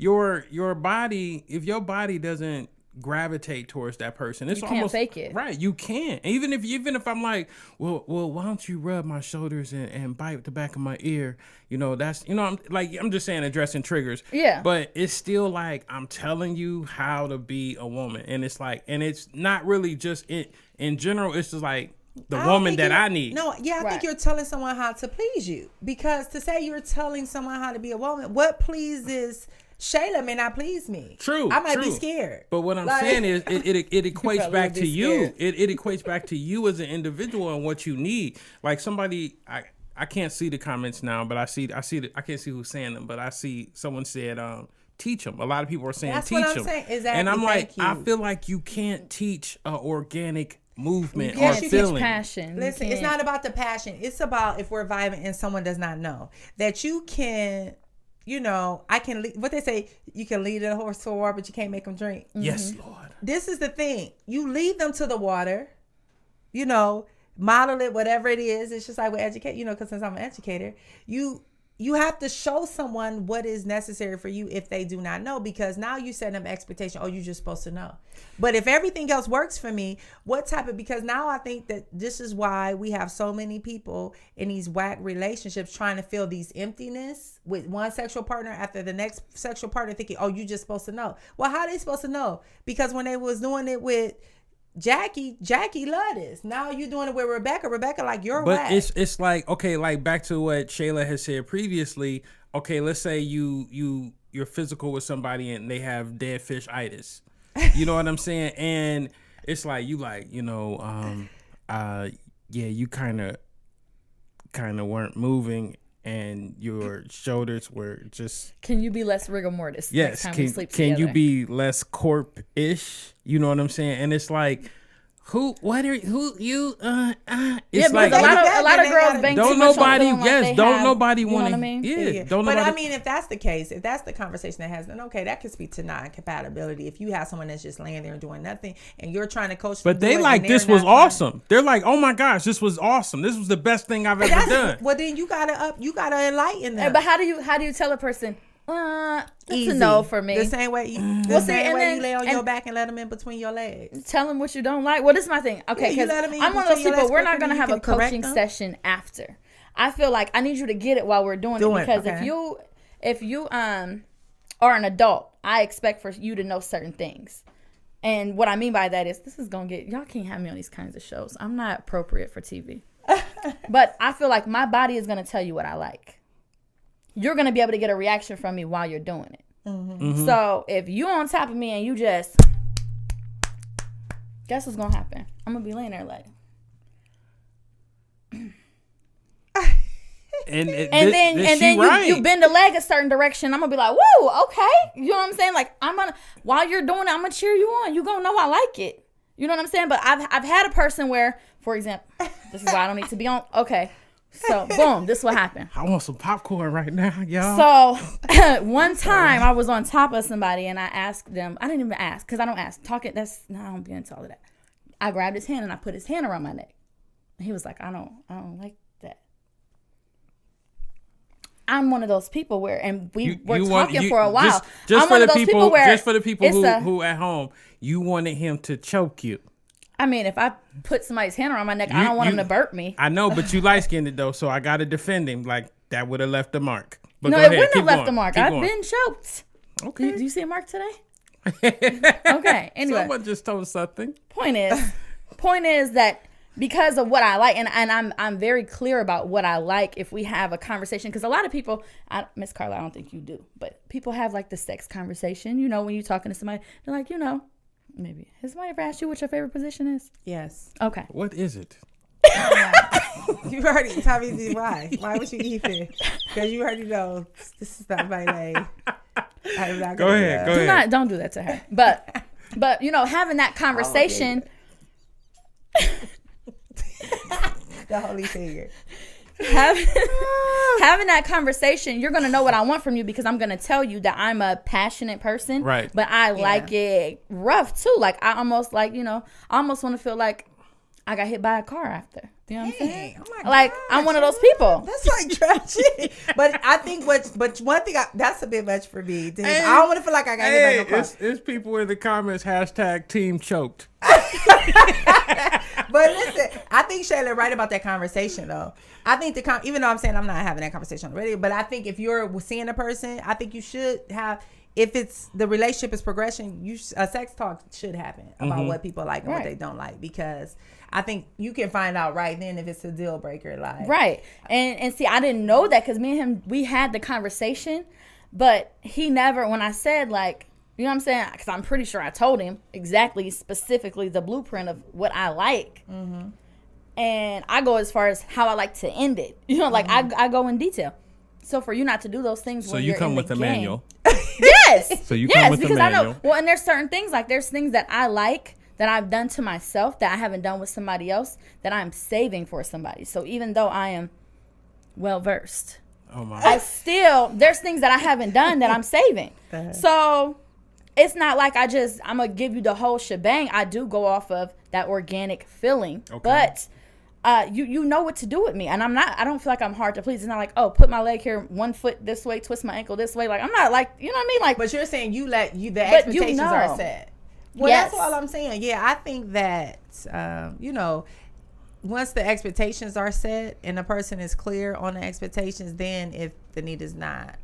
your body, if your body doesn't gravitate towards that person, it's You can't almost fake it. right. You can't. Even if I'm like, well, why don't you rub my shoulders and bite the back of my ear? That's I'm just saying, addressing triggers. Yeah. But it's still like I'm telling you how to be a woman, and it's like, and it's not really just in general. It's just like the woman that I need. No, yeah, I think Right. you're telling someone how to please you, because to say you're telling someone how to be a woman, what pleases Shayla may not please me. True, I might be true. scared. But what I'm Like- saying is, it equates probably back would be to you. scared. It equates back to you as an individual and what you need. Like somebody, I can't see the comments now, but I can't see who's saying them, but I see someone said, teach them. A lot of people are saying That's teach what I'm them. saying. Exactly. And I'm like, Thank I you. feel like you can't teach a organic movement Yes, or you Teach feeling. passion. You Listen, it's can't- not about the passion. It's about if we're vibing and someone does not know that you can. I can lead, what they say, you can lead a horse to water, but you can't make them drink. Yes, Lord. This is the thing. You lead them to the water, model it, whatever it is. It's just like with educate, because since I'm an educator, you have to show someone what is necessary for you if they do not know, because now you set them expectation. Oh, you're just supposed to know. But if everything else works for me, because now I think that this is why we have so many people in these whack relationships trying to fill these emptiness with one sexual partner after the next sexual partner, thinking, oh, you just supposed to know. Well, how are they supposed to know? Because when they was doing it with Jackie loved this. Now you're doing it with Rebecca, like you're But whack. it's like, okay, like back to what Shayla has said previously. Okay, let's say you're physical with somebody and they have dead fish itis. You know what I'm saying? And it's like you you kind of weren't moving and your shoulders were just. Can you be less rigor mortis Yes, next time we sleep can you together? be less corp-ish? You know what I'm saying? And it's like, it's Yeah, like because a lot They of girls gotta- bang don't too much on nobody, feeling like yes, they don't have- nobody you know want what to, I mean? yeah, don't But nobody. I mean, if that's the case, if that's the conversation that has, then okay, that could speak to non-compatibility. If you have someone that's just laying there and doing nothing, and you're trying to coach, But them they to do it, like, and they're this was not trying- awesome. They're like, oh my gosh, this was awesome. This was the best thing I've ever done. Well, then you gotta enlighten them. But how do you tell a person? That's Easy. a no for me. The same way, Mm. the Well, see, same and way then- you lay on your and- back and let them in between your legs. Tell them what you don't like. Well, this is my thing. Okay, Yeah, you because let 'em in I'm one of those between your people. legs We're not quicker going to than have you a can correct coaching them. session after. I feel like I need you to get it while we're doing it, because okay. if you are an adult, I expect for you to know certain things. And what I mean by that is, this is going to get, y'all can't have me on these kinds of shows. I'm not appropriate for TV. But I feel like my body is going to tell you what I like. You're going to be able to get a reaction from me while you're doing it. Mm-hmm. So if you on top of me and you just, guess what's going to happen? I'm going to be laying there like. And then you bend the leg a certain direction. I'm gonna be like, whoa, okay. You know what I'm saying? Like, while you're doing it, I'm gonna cheer you on. You gonna know I like it. You know what I'm saying? But I've had a person where, for example, this is why I don't need to be on. Okay, so boom, this is what happened. I want some popcorn right now, y'all. So one time I was on top of somebody and I asked them. I didn't even ask, because I don't ask. I don't get into all of that. I grabbed his hand and I put his hand around my neck. And he was like, I don't like that. I'm one of those people where, and we were talking for a while. Just I'm for one the of those people, where just for the people it's who at home, you wanted him to choke you. I mean, if I put somebody's hand around my neck, I don't want him to burp me. I know, but you light skinned though, so I gotta defend him. Like that would have left a mark. But No, go it ahead, wouldn't keep have left going, a mark. keep I've going. been choked. Okay. Do you see a mark today? Okay. Anyway, Someone just told something. point is that because of what I like, and I'm very clear about what I like if we have a conversation, because a lot of people, Miss Carla, I don't think you do, but people have like the sex conversation, when you're talking to somebody, they're like, maybe, has somebody ever asked you what your favorite position is? Yes. Okay. What is it? You already tell me why. Why would you eat it? Because you already know this is not my lane. I'm not Go gonna do ahead, that. go ahead. Don't do that to her. But having that conversation, The holy finger. having that conversation, you're gonna know what I want from you, because I'm gonna tell you that I'm a passionate person, Right. But I like it rough too. Like I almost want to feel like I got hit by a car after. You know what I'm saying? Dang, oh my Like, gosh, I'm one of those yeah, people. That's like tragic. But I think but one thing that's a bit much for me. Dude. I don't want to feel like I got hit by no car. It's people in the comments hashtag team choked. But listen, I think Shayla right about that conversation though. I think even though I'm saying I'm not having that conversation on the radio, but I think if you're seeing a person, I think you should have. If it's the relationship is progression, a sex talk should happen about what people like and what they don't like, because I think you can find out right then if it's a deal breaker. Like Right. And see, I didn't know that because me and him, we had the conversation, but he never, when I said like, you know what I'm saying? Because I'm pretty sure I told him exactly, specifically the blueprint of what I like. Mm-hmm. And I go as far as how I like to end it. You know, like I go in detail. So for you not to do those things, So when you you're come in with the a game, manual. Yes. So you come with a because I manual. know. Well, and there's certain things, like there's things that I like that I've done to myself that I haven't done with somebody else that I'm saving for somebody. So even though I am well versed, Oh my. there's things that I haven't done that I'm saving. So it's not like I'm gonna give you the whole shebang. I do go off of that organic feeling, but you know what to do with me, and I don't feel like I'm hard to please. It's not like, oh, put my leg here, one foot this way, twist my ankle this way. Like, I'm not like, you know what I mean? Like, But you're saying the expectations are set. Well, Yes. that's all I'm saying. Yeah, I think that once the expectations are set and the person is clear on the expectations, then if the need is not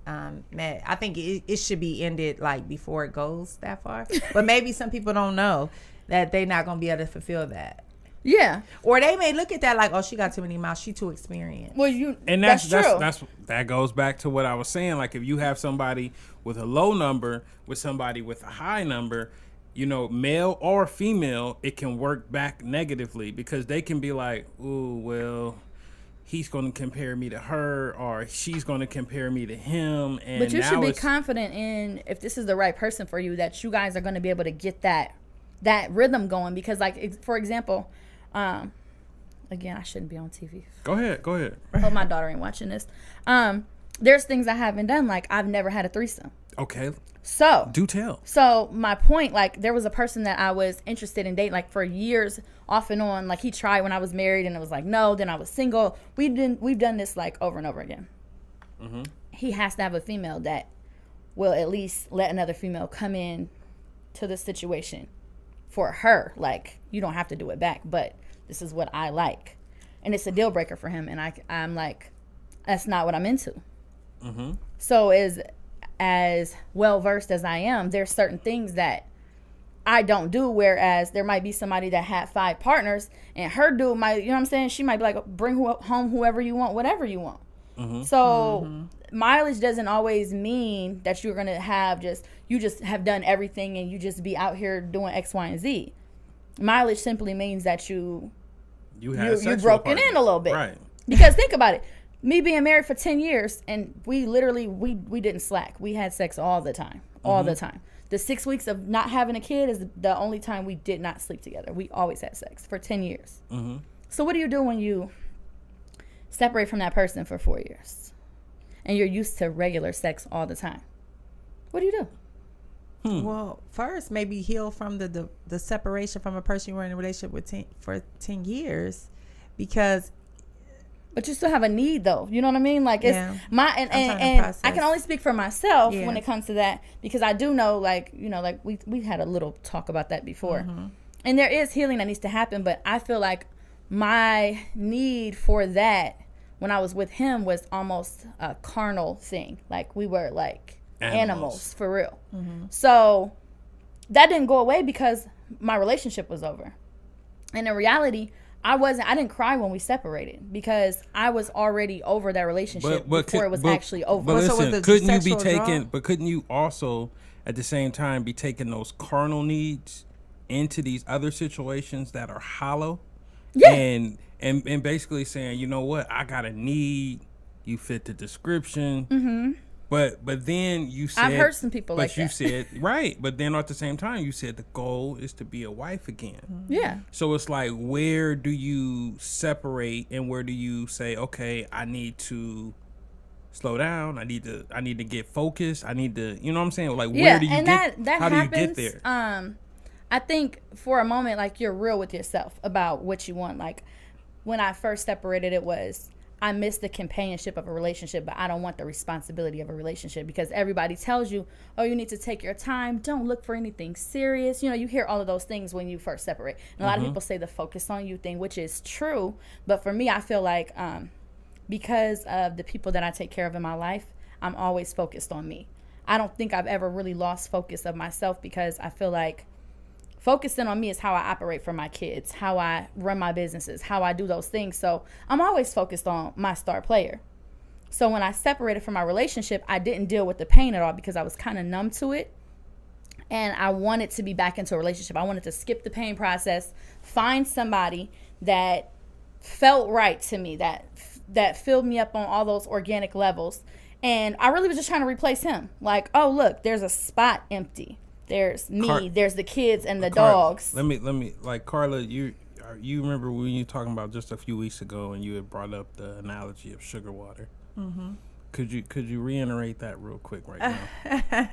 met, I think it should be ended like before it goes that far. But maybe some people don't know that they're not going to be able to fulfill that. yeah. Or they may look at that like, oh, she got too many mouths. She too experienced. Well, And that's true. that goes back to what I was saying. Like if you have somebody with a low number with somebody with a high number, you know, male or female, it can work back negatively because they can be like, ooh, well, he's going to compare me to her or she's going to compare me to him. And But you now should be it's- confident in, if this is the right person for you, that you guys are going to be able to get that rhythm going. Because, like, for example, again, I shouldn't be on TV. Go ahead. Hope my daughter ain't watching this. There's things I haven't done. Like, I've never had a threesome. Okay. So Do tell. So my point, like, there was a person that I was interested in dating, like, for years, off and on. Like, he tried when I was married, and it was like, no. Then I was single. We've done this like over and over again. Mm-hmm. He has to have a female that will at least let another female come in to the situation for her. Like, you don't have to do it back, but this is what I like, and it's a deal breaker for him. And I'm like, that's not what I'm into. Mm-hmm. So as well versed as I am, there's certain things that I don't do, whereas there might be somebody that had 5 partners and her dude might, you know what I'm saying, she might be like, bring home whoever you want, whatever you want. Mm-hmm. So mileage doesn't always mean that you're going to have you just have done everything and you just be out here doing X, Y, and Z. Mileage simply means that you broken in a little bit. Right. Because think about it. Me being married for 10 years, and we literally, we didn't slack. We had sex all the time. All the time. The 6 weeks of not having a kid is the only time we did not sleep together. We always had sex for 10 years. Mm-hmm. So what do you do when you separate from that person for 4 years? And you're used to regular sex all the time? What do you do? Well, first, maybe heal from the separation from a person you were in a relationship with for 10 years, because But you still have a need, though. You know what I mean? Like, it's Yeah. and I can only speak for myself Yeah. when it comes to that, because I do know, like, you know, like we had a little talk about that before. And there is healing that needs to happen, but I feel like my need for that when I was with him was almost a carnal thing. Like, we were like animals for real. So that didn't go away because my relationship was over. And in reality, I didn't cry when we separated because I was already over that relationship before it was actually over. But So listen, was the couldn't you be sexual draw? taking? But couldn't you also, at the same time, be taking those carnal needs into these other situations that are hollow? Yeah. And basically saying, you know what, I got a need. You fit the description. Mm-hmm. But then you said, I've heard some people but like you that. said right. But then at the same time, you said the goal is to be a wife again. Yeah. So it's like, where do you separate and where do you say, okay, I need to slow down. I need to get focused. I need to, you know what I'm saying? Like, Yeah, where do you and get, that how happens. do you get there? I think for a moment, like, you're real with yourself about what you want. Like, when I first separated, it was, I miss the companionship of a relationship, but I don't want the responsibility of a relationship, because everybody tells you, oh, you need to take your time. Don't look for anything serious. You know, you hear all of those things when you first separate. And a lot of people say the focus on you thing, which is true. But for me, I feel like because of the people that I take care of in my life, I'm always focused on me. I don't think I've ever really lost focus of myself, because I feel like focusing on me is how I operate for my kids, how I run my businesses, how I do those things. So I'm always focused on my star player. So when I separated from my relationship, I didn't deal with the pain at all, because I was kind of numb to it. And I wanted to be back into a relationship. I wanted to skip the pain process, find somebody that felt right to me, that filled me up on all those organic levels. And I really was just trying to replace him. Like, oh, look, there's a spot empty. There's me, there's the kids and the dogs. Let me like, Carla, you remember when you were talking about just a few weeks ago, and you had brought up the analogy of sugar water. Mm-hmm. Could you reiterate that real quick right now?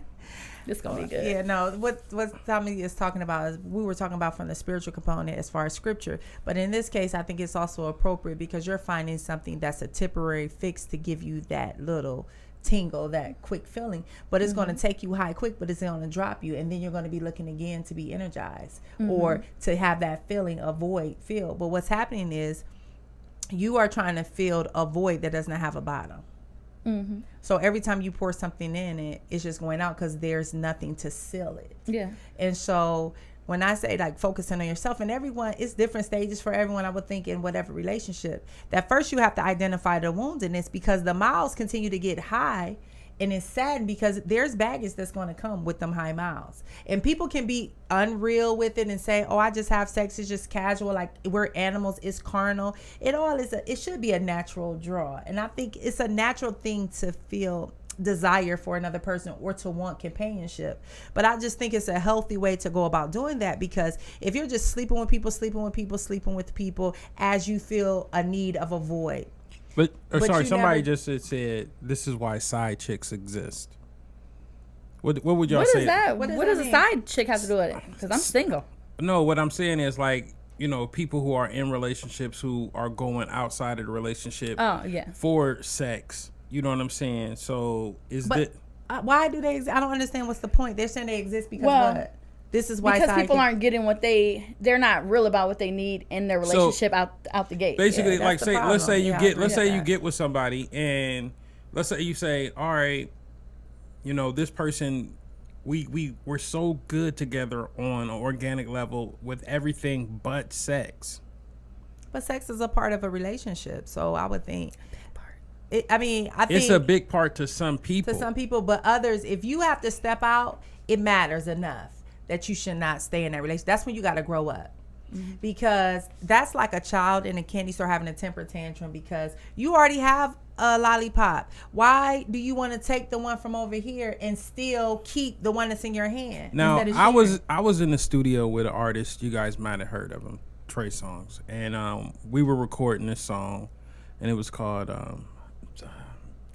It's gonna be good. Yeah, no. What Tommy is talking about is, we were talking about from the spiritual component as far as scripture, but in this case, I think it's also appropriate because you're finding something that's a temporary fix to give you that little tingle, that quick feeling, but it's going to take you high quick, but it's going to drop you, and then you're going to be looking again to be energized or to have that feeling, a void filled. But what's happening is you are trying to fill a void that doesn't have a bottom. So every time you pour something in, it's just going out because there's nothing to seal it. Yeah. And so when I say, like, focusing on yourself, and everyone, it's different stages for everyone, I would think, in whatever relationship, that first you have to identify the wounds in this, because the miles continue to get high, and it's sad because there's baggage that's going to come with them high miles. And people can be unreal with it and say, oh, I just have sex, it's just casual, like we're animals, it's carnal. It should be a natural draw. And I think it's a natural thing to feel desire for another person or to want companionship. But I just think it's a healthy way to go about doing that, because if you're just sleeping with people as you feel a need of a void. But sorry, somebody just said this is why side chicks exist. What would y'all say? What is that? What does mean? a side chick have to do with it? Because I'm single. No, what I'm saying is, like, you know, people who are in relationships who are going outside of the relationship for sex. You know what I'm saying? So why do they? I don't understand. What's the point? They're saying they exist because what? This is why, because people aren't getting what they're not real about what they need in their relationship out the gate. Basically, like, let's say you get with somebody, and let's say you say, all right, you know, this person, we're so good together on an organic level with everything but sex. But sex is a part of a relationship, so I would think. I think it's a big part to some people. But others, if you have to step out, it matters enough that you should not stay in that relationship. That's when you got to grow up. Because that's like a child in a candy store having a temper tantrum because you already have a lollipop. Why do you want to take the one from over here and still keep the one that's in your hand? Now, I was in the studio with an artist. You guys might have heard of him, Trey Songz, and we were recording this song, and it was called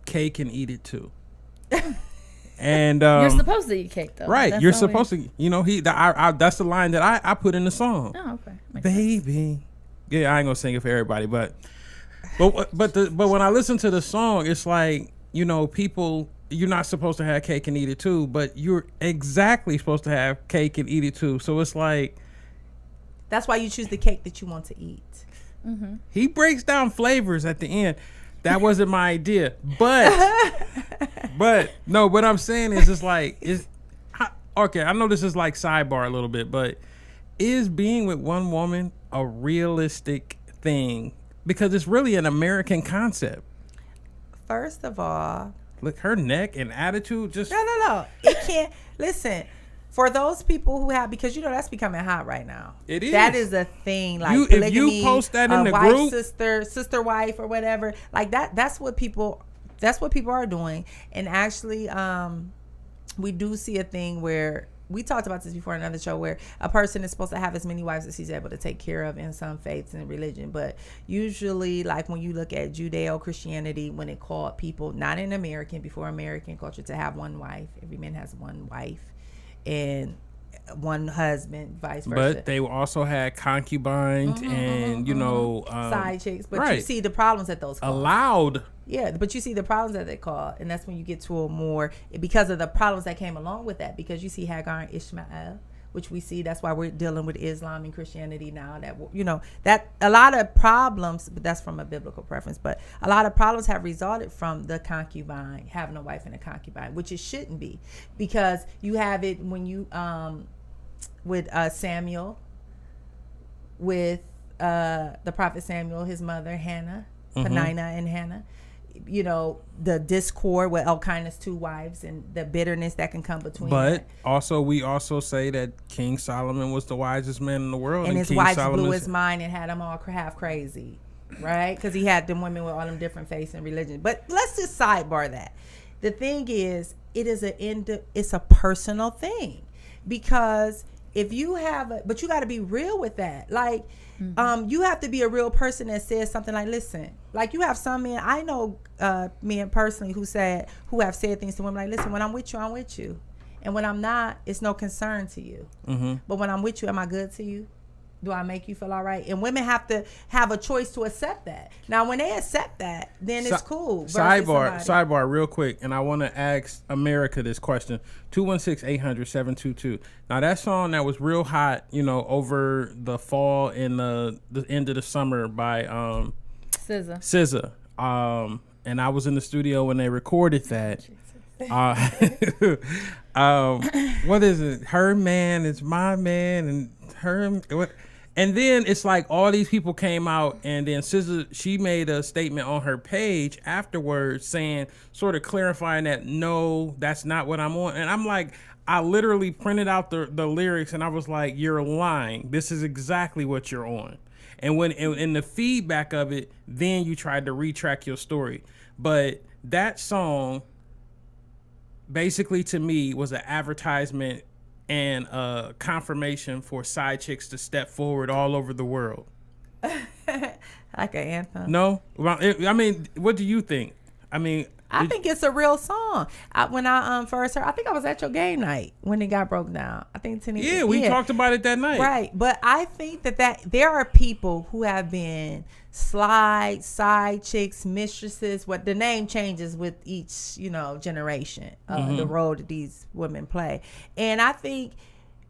"Cake and Eat It Too." And you're supposed to eat cake, though. Right, that's you're supposed to. You know, that's the line that I put in the song. Oh, okay. Makes Baby. sense. Yeah, I ain't gonna sing it for everybody, but when I listen to the song, it's like, you know, people, you're not supposed to have cake and eat it too, but you're exactly supposed to have cake and eat it too. So it's like, that's why you choose the cake that you want to eat. Mm-hmm. He breaks down flavors at the end. That wasn't my idea, but no. What I'm saying is, it's like, okay. I know this is like sidebar a little bit, but is being with one woman a realistic thing? Because it's really an American concept. First of all, look, her neck and attitude just no. It can't. Listen. For those people who have, because you know that's becoming hot right now. It is. That is a thing. Like if you post that in the wife, group, sister, wife, or whatever, like that. That's what people are doing. And actually, we do see a thing where we talked about this before in another show, where a person is supposed to have as many wives as he's able to take care of in some faiths and religion. But usually, like when you look at Judeo-Christianity, when it called people, not in American, before American culture, to have one wife, every man has one wife. And one husband, vice versa. But they also had concubines and Side chicks. But you right. see the problems that those cause. allowed. Yeah, but you see the problems that they cause, and that's when you get to a more, because of the problems that came along with that, because you see Hagar and Ishmael, which we see, that's why we're dealing with Islam and Christianity now, that, that a lot of problems, but that's from a biblical preference, but a lot of problems have resulted from the concubine, having a wife and a concubine, which it shouldn't be, because you have it when you, with Samuel, with the prophet Samuel, his mother, Hannah, Penina and Hannah, the discord with Elkanah's 2 wives and the bitterness that can come between. But we also say that King Solomon was the wisest man in the world, and his King wives Solomon's blew his mind and had him all half crazy, right? Because he had them women with all them different faiths and religions. But let's just sidebar that. The thing is, it's a personal thing, because if you have but you got to be real with that. Like, you have to be a real person that says something like, listen, like you have some men, I know men personally who have said things to women like, listen, when I'm with you, I'm with you. And when I'm not, it's no concern to you. But when I'm with you, am I good to you? Do I make you feel all right? And women have to have a choice to accept that. Now, when they accept that, then it's cool. Sidebar real quick. And I want to ask America this question. 216-800-722. Now, that song that was real hot, over the fall and the end of the summer by SZA. And I was in the studio when they recorded that. What is it? Her man is my man, and her. And then it's like all these people came out, and then SZA, she made a statement on her page afterwards saying, sort of clarifying that, no, that's not what I'm on. And I'm like, I literally printed out the lyrics, and I was like, you're lying. This is exactly what you're on. And when in the feedback of it, then you tried to retract your story. But that song, basically to me, was an advertisement and a confirmation for side chicks to step forward all over the world. Like an anthem. No? Well, I mean, what do you think? I mean, I think it's a real song. When I first heard, I think I was at your game night when it got broke down. I think we talked about it that night. Right. But I think that there are people who have been side chicks, mistresses, what the name changes with each, generation, the role that these women play. And I think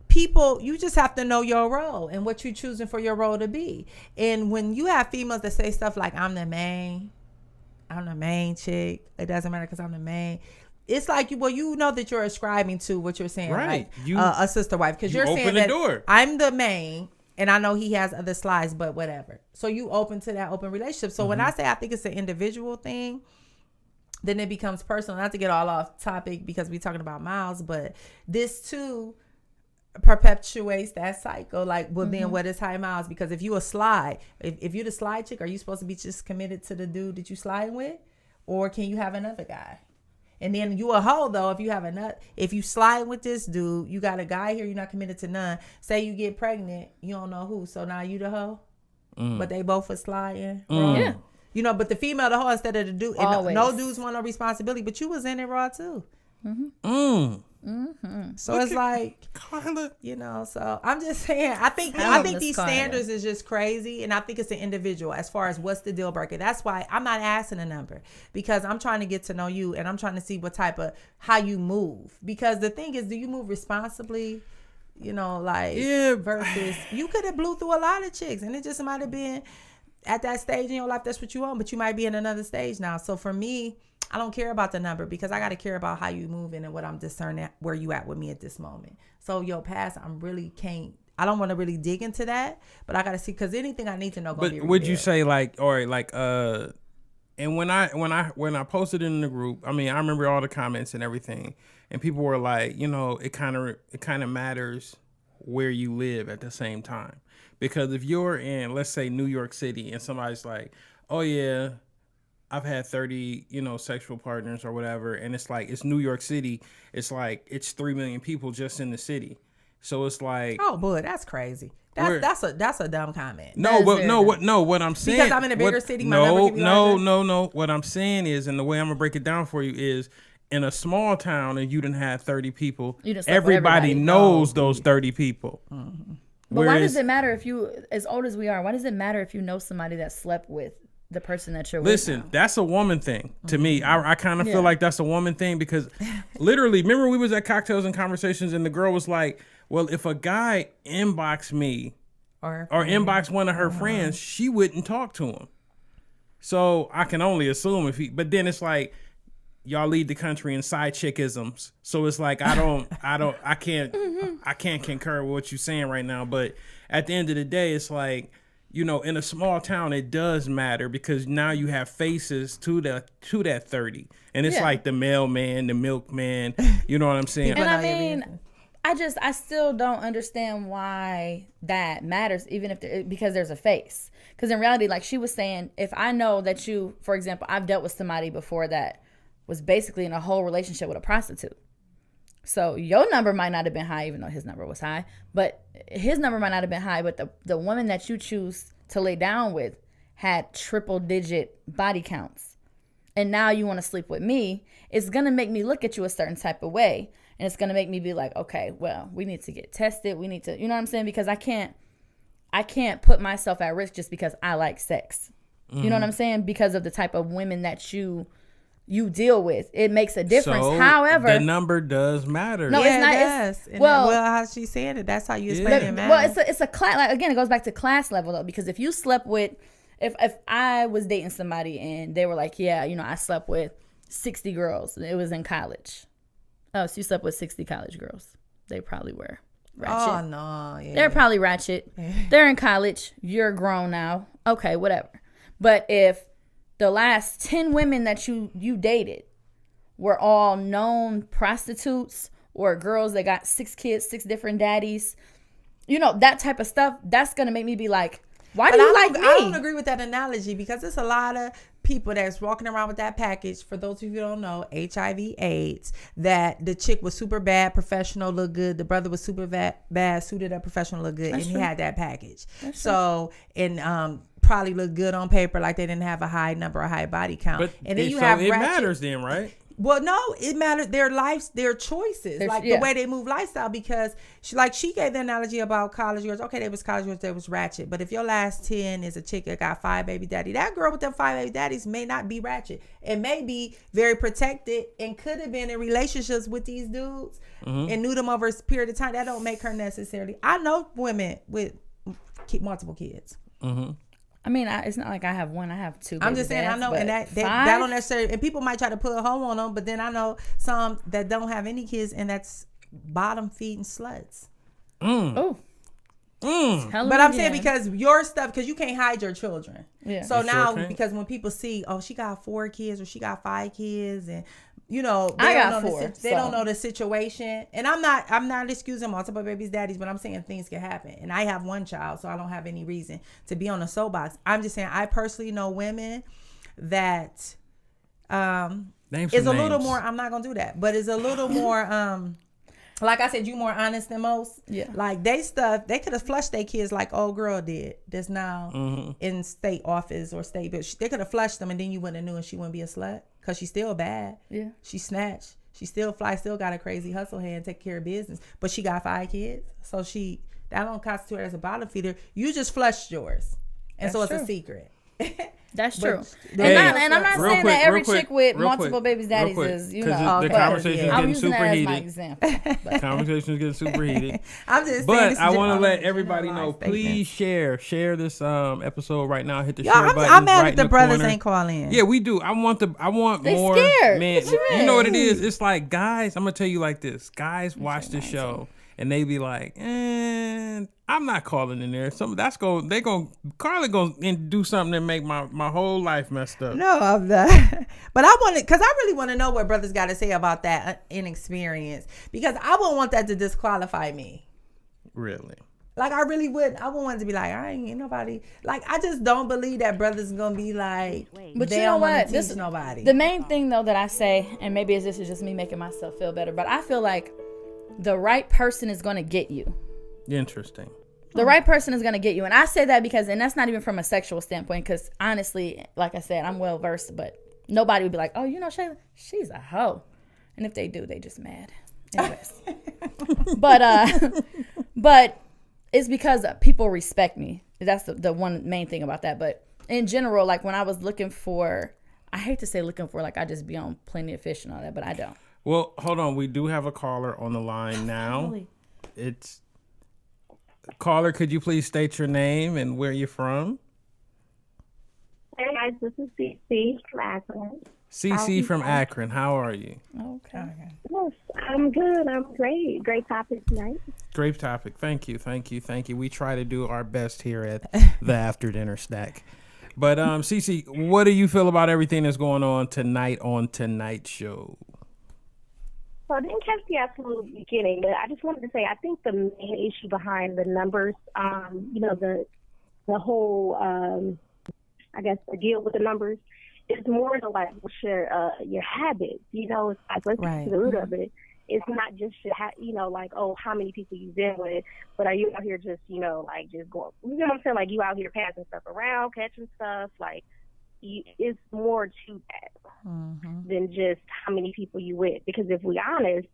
people, you just have to know your role and what you're choosing for your role to be. And when you have females that say stuff like, I'm the main chick, it doesn't matter because I'm the main. It's like, you know that you're ascribing to what you're saying, right? Like a sister wife, because you're saying that door. I'm the main, and I know he has other slides, but whatever. So you open to that open relationship. So when I say I think it's an individual thing, then it becomes personal. Not to get all off topic because we're talking about Miles, but this too perpetuates that cycle. Like, well, then what is high miles? Because if you a slide, if you're the slide chick, are you supposed to be just committed to the dude that you sliding with, or can you have another guy? And then you a hoe though if you slide with this dude, you got a guy here, you're not committed to none. Say you get pregnant, you don't know who, so now you the hoe, but they both are sliding. Yeah. But the female the hoe instead of the dude. And no dudes want no responsibility, but you was in it raw too. So it's like, Carla, so I'm just saying, I think these standards is just crazy, and I think it's an individual as far as what's the deal breaker. That's why I'm not asking a number, because I'm trying to get to know you, and I'm trying to see what type of, how you move, because the thing is, do you move responsibly, versus you could have blew through a lot of chicks, and it just might have been at that stage in your life, that's what you want, but you might be in another stage now. So for me, I don't care about the number, because I got to care about how you moving and what I'm discerning where you at with me at this moment. So your past, I don't want to really dig into that, but I got to see, because anything I need to know. But would you say and when I posted it in the group, I mean, I remember all the comments and everything, and people were like, it kind of matters where you live at the same time, because if you're in, let's say, New York City, and somebody's like, oh yeah, I've had 30, sexual partners or whatever. And it's like, it's New York City. It's like, it's 3 million people just in the city. So it's like, oh boy, that's crazy. That's a dumb comment. What I'm saying, because I'm in a bigger city. No. What I'm saying is, and the way I'm gonna break it down for you is, in a small town and you done had 30 people, You done slept with everybody everybody. knows those 30 people. But why does it matter if you, as old as we are, why does it matter if you know somebody that slept with the person that you're with? Listen, that's a woman thing to me. I kind of Yeah. feel like that's a woman thing because literally, remember we was at Cocktails and Conversations and the girl was like, well, if a guy inboxed me Or inbox one of her friends, she wouldn't talk to him. So I can only assume if he, but then it's like, y'all lead the country in side chickisms. So it's like, I can't concur with what you're saying right now. But at the end of the day, it's like, you know, in a small town, it does matter because now you have faces to that 30. And it's Yeah. like the mailman, the milkman, you know what I'm saying? And I know your mean, business. I still don't understand why that matters, even if because there's a face. Because in reality, like she was saying, if I know that you, for example, I've dealt with somebody before that was basically in a whole relationship with a prostitute. So your number might not have been high, even though his number was high, but his number might not have been high. But the woman that you choose to lay down with had triple digit body counts. And now you want to sleep with me. It's going to make me look at you a certain type of way. And it's going to make me be like, okay, well, we need to get tested. We need to, you know what I'm saying? Because I can't put myself at risk just because I like sex. You know what I'm saying? Because of the type of women that you deal with. It makes a difference. So However, the number does matter. No, Yeah, it's not. it does. And well, how she's saying it, that's how you explain it, man. well, it's a class. Like, again, it goes back to class level though, because if you slept with, if I was dating somebody and they were like, yeah, you know, I slept with 60 girls. It was in college. Oh, so you slept with 60 college girls? They probably were ratchet. Oh no, yeah. They're probably ratchet. They're in college. You're grown now. Okay, whatever. But if the last 10 women that you dated were all known prostitutes or girls that got 6 kids, 6 different daddies, you know, that type of stuff, that's going to make me be like, why do you like me? I don't agree with that analogy because there's a lot of people that's walking around with that package. For those of you who don't know, HIV/AIDS, that the chick was super bad, professional, look good. The brother was super bad, suited up, professional, look good. That's and true. he had that package. So, and probably look good on paper, like they didn't have a high number, a high body count. But and then you so have it ratchet. matters then, right? Well, no, it matters. Their lives, their choices, like yeah. the way they move lifestyle. Because she gave the analogy about college girls. Okay, they was college girls, they was ratchet. But if your last 10 is a chick that got 5 baby daddy, that girl with them 5 baby daddies may not be ratchet. It may be very protected and could have been in relationships with these dudes and knew them over a period of time. That don't make her necessarily. I know women with multiple kids. I mean, it's not like I have one. I have 2. I'm just saying, I dads, know, but and that 5? don't necessarily, and people might try to put a hoe on them, but then I know some that don't have any kids, and that's bottom feeding sluts. Oh. But I'm saying because your stuff, because you can't hide your children. Yeah. So You now, sure can't. because when people see, oh, she got 4 kids or she got 5 kids, and you know, I don't got know 4, they don't know the situation. And I'm not excusing multiple babies daddies, but I'm saying things can happen. And I have 1 child, so I don't have any reason to be on a soapbox. I'm just saying I personally know women that Name is some a little names. more, I'm not gonna do that, but is a little more like I said, you more honest than most. Yeah. Like they could have flushed their kids like old girl did. That's now in state office or state, but they could have flushed them and then you wouldn't have knew and she wouldn't be a slut because she's still bad. Yeah. She snatched. She still fly. Still got a crazy hustle hand, take care of business. But she got 5 kids, so that don't constitute her as a bottom feeder. You just flushed yours, and so it's true. a secret. That's But true. they- And I'm not Real saying quick, that every real quick, chick with real multiple quick, babies real daddies quick, is, you 'cause know. the but- conversation's yeah. I'm getting using super that as my heated. example. But Conversation's getting super heated. I'm just saying. But this I is want to all let a everybody know, generalized please statement. share this episode right now. Hit the Y'all, share I'm button. mad right at the in brothers corner. ain't calling. Yeah, we do. I want They more scared. men. What you You know what it mean? is? It's like guys. I'm gonna tell you like this. Guys watch the show and they be like, I'm not calling in there. Carla go and do something that make my whole life messed up. No, I'm not. But I wanted, because I really want to know what brothers got to say about that inexperience, because I wouldn't want that to disqualify me. Really. Like I really would. I wouldn't want it to be like, I ain't nobody. Like I just don't believe that brothers gonna be like, But they you know don't wanna what? teach nobody. The main thing though that I say, and maybe this is just me making myself feel better, but I feel like the right person is going to get you. Interesting. The right person is going to get you. And I say that because, and that's not even from a sexual standpoint, because honestly, like I said, I'm well versed, but nobody would be like, oh, you know, Shayla, she's a hoe. And if they do, they just mad. Anyways. But it's because people respect me. That's the one main thing about that. But in general, like when I was looking for, I hate to say looking for, like I just be on Plenty of Fish and all that, but I don't. Well, hold on. We do have a caller on the line now. Really? It's caller. Could you please state your name and where you're from? Hey guys, this is CC from Akron. CC from Akron. How are you? Okay. Yes, I'm good. I'm great. Great topic tonight. Great topic. Thank you. We try to do our best here at the After Dinner Snack. But CC, what do you feel about everything that's going on tonight on tonight's show? So I didn't catch the absolute beginning, but I just wanted to say I think the main issue behind the numbers, the whole, I guess, the deal with the numbers is more to like your habits. It's like let's get to the root of it. It's not just like, oh, how many people you've been with, but are you out here just like just going? You know what I'm saying? Like you out here passing stuff around, catching stuff, like. It's more to that than just how many people you with. Because if we're honest,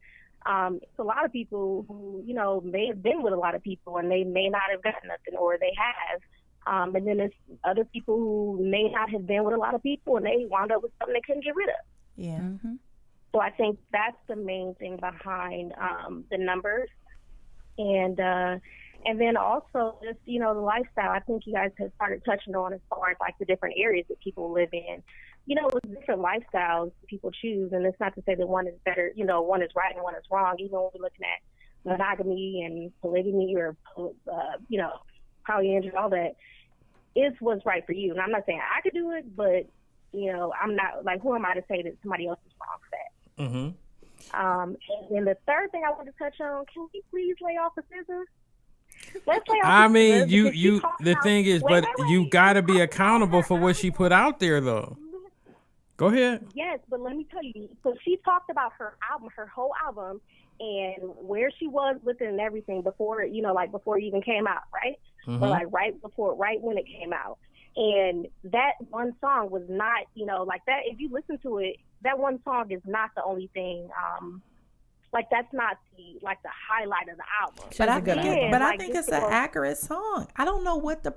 it's a lot of people who, may have been with a lot of people and they may not have gotten nothing, or they have. And then there's other people who may not have been with a lot of people and they wound up with something they couldn't get rid of. Yeah. Mm-hmm. So I think that's the main thing behind the numbers. And then also just, the lifestyle, I think you guys have started touching on as far as like the different areas that people live in. With different lifestyles people choose, and it's not to say that one is better, one is right and one is wrong, even when we're looking at monogamy and polygamy or, polyandry, all that, is what's right for you. And I'm not saying I could do it, but, I'm not, like, who am I to say that somebody else is wrong for that? Mm-hmm. And then the third thing I want to touch on, can we please lay off the scissors? I mean, the thing is, you got to be accountable for what she put out there, though. Go ahead. Yes, but let me tell you. So she talked about her album, her whole album, and where she was with it and everything before, before it even came out, right? Mm-hmm. But like right when it came out. And that one song was not, like that. If you listen to it, that one song is not the only thing. Like that's not the highlight of the album. But I think it's an accurate song. I don't know what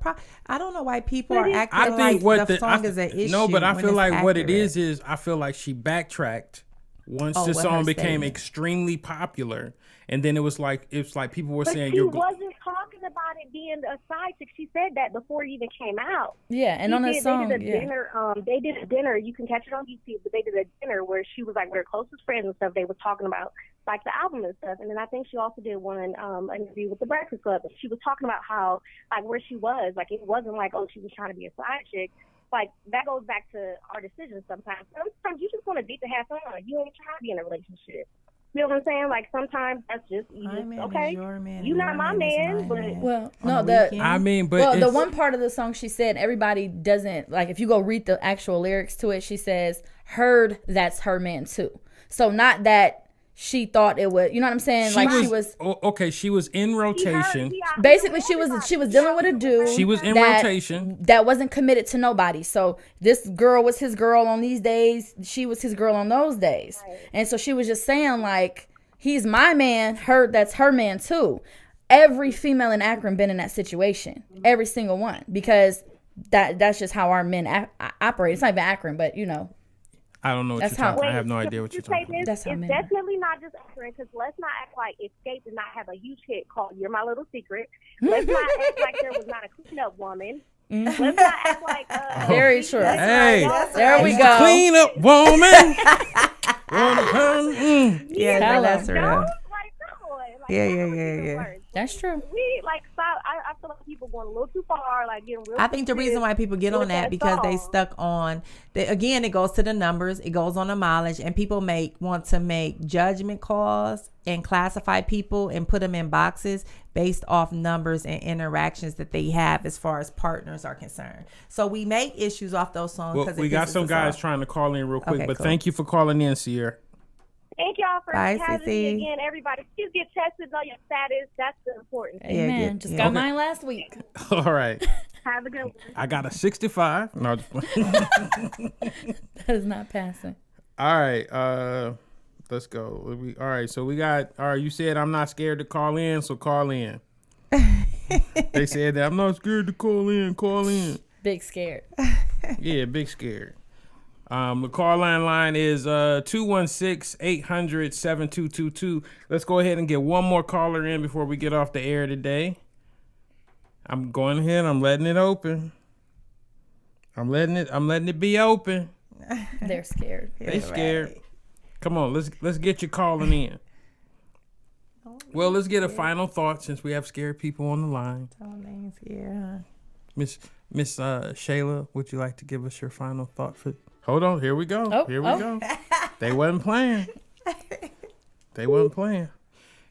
I don't know why people are acting like the song is an issue. No, but I feel like what it is I feel like she backtracked once the song became extremely popular, and then it's like people were saying she wasn't talking about it being a side chick. She said that before it even came out. Yeah, and on that song, they did a dinner. They did a dinner. You can catch it on YouTube, but they did a dinner where she was like with her closest friends and stuff. They were talking about like the album and stuff. And then I think she also did one interview with the Breakfast Club. And she was talking about how like where she was. Like it wasn't like, oh, she was trying to be a side chick. Like that goes back to our decisions sometimes. Sometimes you just want to date to have fun. You ain't trying to be in a relationship. You know what I'm saying? Like sometimes that's just okay. You're not my man, but the one part of the song she said everybody doesn't like. If you go read the actual lyrics to it, she says heard that's her man too. So not that she thought it was. You know what I'm saying? She was in rotation. Basically, she was dealing with a dude. She was in rotation that wasn't committed to nobody. So this girl was his girl on these days. She was his girl on those days. Right. And so she was just saying like, he's my man. That's her man too. Every female in Akron been in that situation. Every single one, because that's just how our men operate. It's not even Akron, but I don't know what you're talking about. I have no idea what you're talking about. It's definitely not just Akron, because let's not act like Escape did not have a huge hit called You're My Little Secret. Let's not act like there was not a clean-up woman. Let's not act like... Very true. Hey, there we go. Clean-up woman. Yeah, that's real. Yeah. That's true. We stop. I feel like people going a little too far, getting real. I think the reason why people get on that because they stuck on. Again, it goes to the numbers. It goes on the mileage, and people want to make judgment calls and classify people and put them in boxes based off numbers and interactions that they have as far as partners are concerned. So we make issues off those songs. Well, we got some guys trying to call in real quick, but cool. Thank you for calling in, Sierra. Thank y'all for having CC. me again, everybody. Please get tested on your status. That's the important thing. Amen. Just got mine last week. All right. Have a good one. I got a 65. No, that is not passing. All right. Let's go. All right, so we got. All right, you said I'm not scared to call in, so call in. They said that I'm not scared to call in. Call in. Big scared. Yeah, big scared. The call line is 216-800-7222. Let's go ahead and get one more caller in before we get off the air today. I'm going ahead. I'm letting it open. I'm letting it be open. They're scared. They scared. Come on, let's get you calling in. Well, let's get a final thought since we have scared people on the line. Yeah. Miss Shayla, would you like to give us your final thought for? Hold on, here we go. Here we go. They wasn't playing.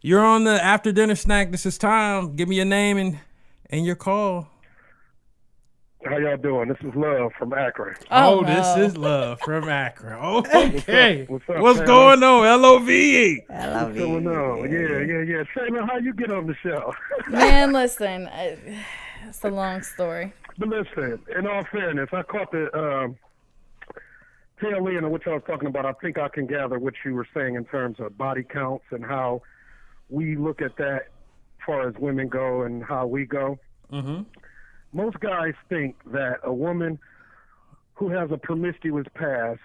You're on the after dinner snack. This is Tom. Give me your name and your call. How y'all doing? This is Love from Akron. Oh, no. This is Love from Akron. Oh, okay. What's up, What's going on? LOVE. What's going on? Yeah. Shayla, how you get on the show? Man, listen, it's a long story. But listen, in all fairness, I caught the tail end of what y'all was talking about. I think I can gather what you were saying in terms of body counts and how we look at that as far as women go and how we go. Mm-hmm. Most guys think that a woman who has a promiscuous past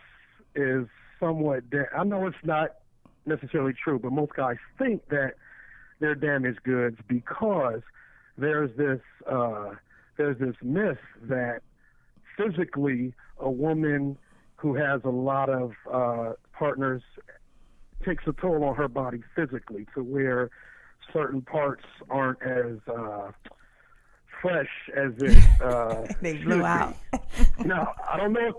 is somewhat I know it's not necessarily true, but most guys think that they're damaged goods because there's this myth that physically a woman who has a lot of partners takes a toll on her body physically to where certain parts aren't as fresh as it they blew out. Now, I don't know if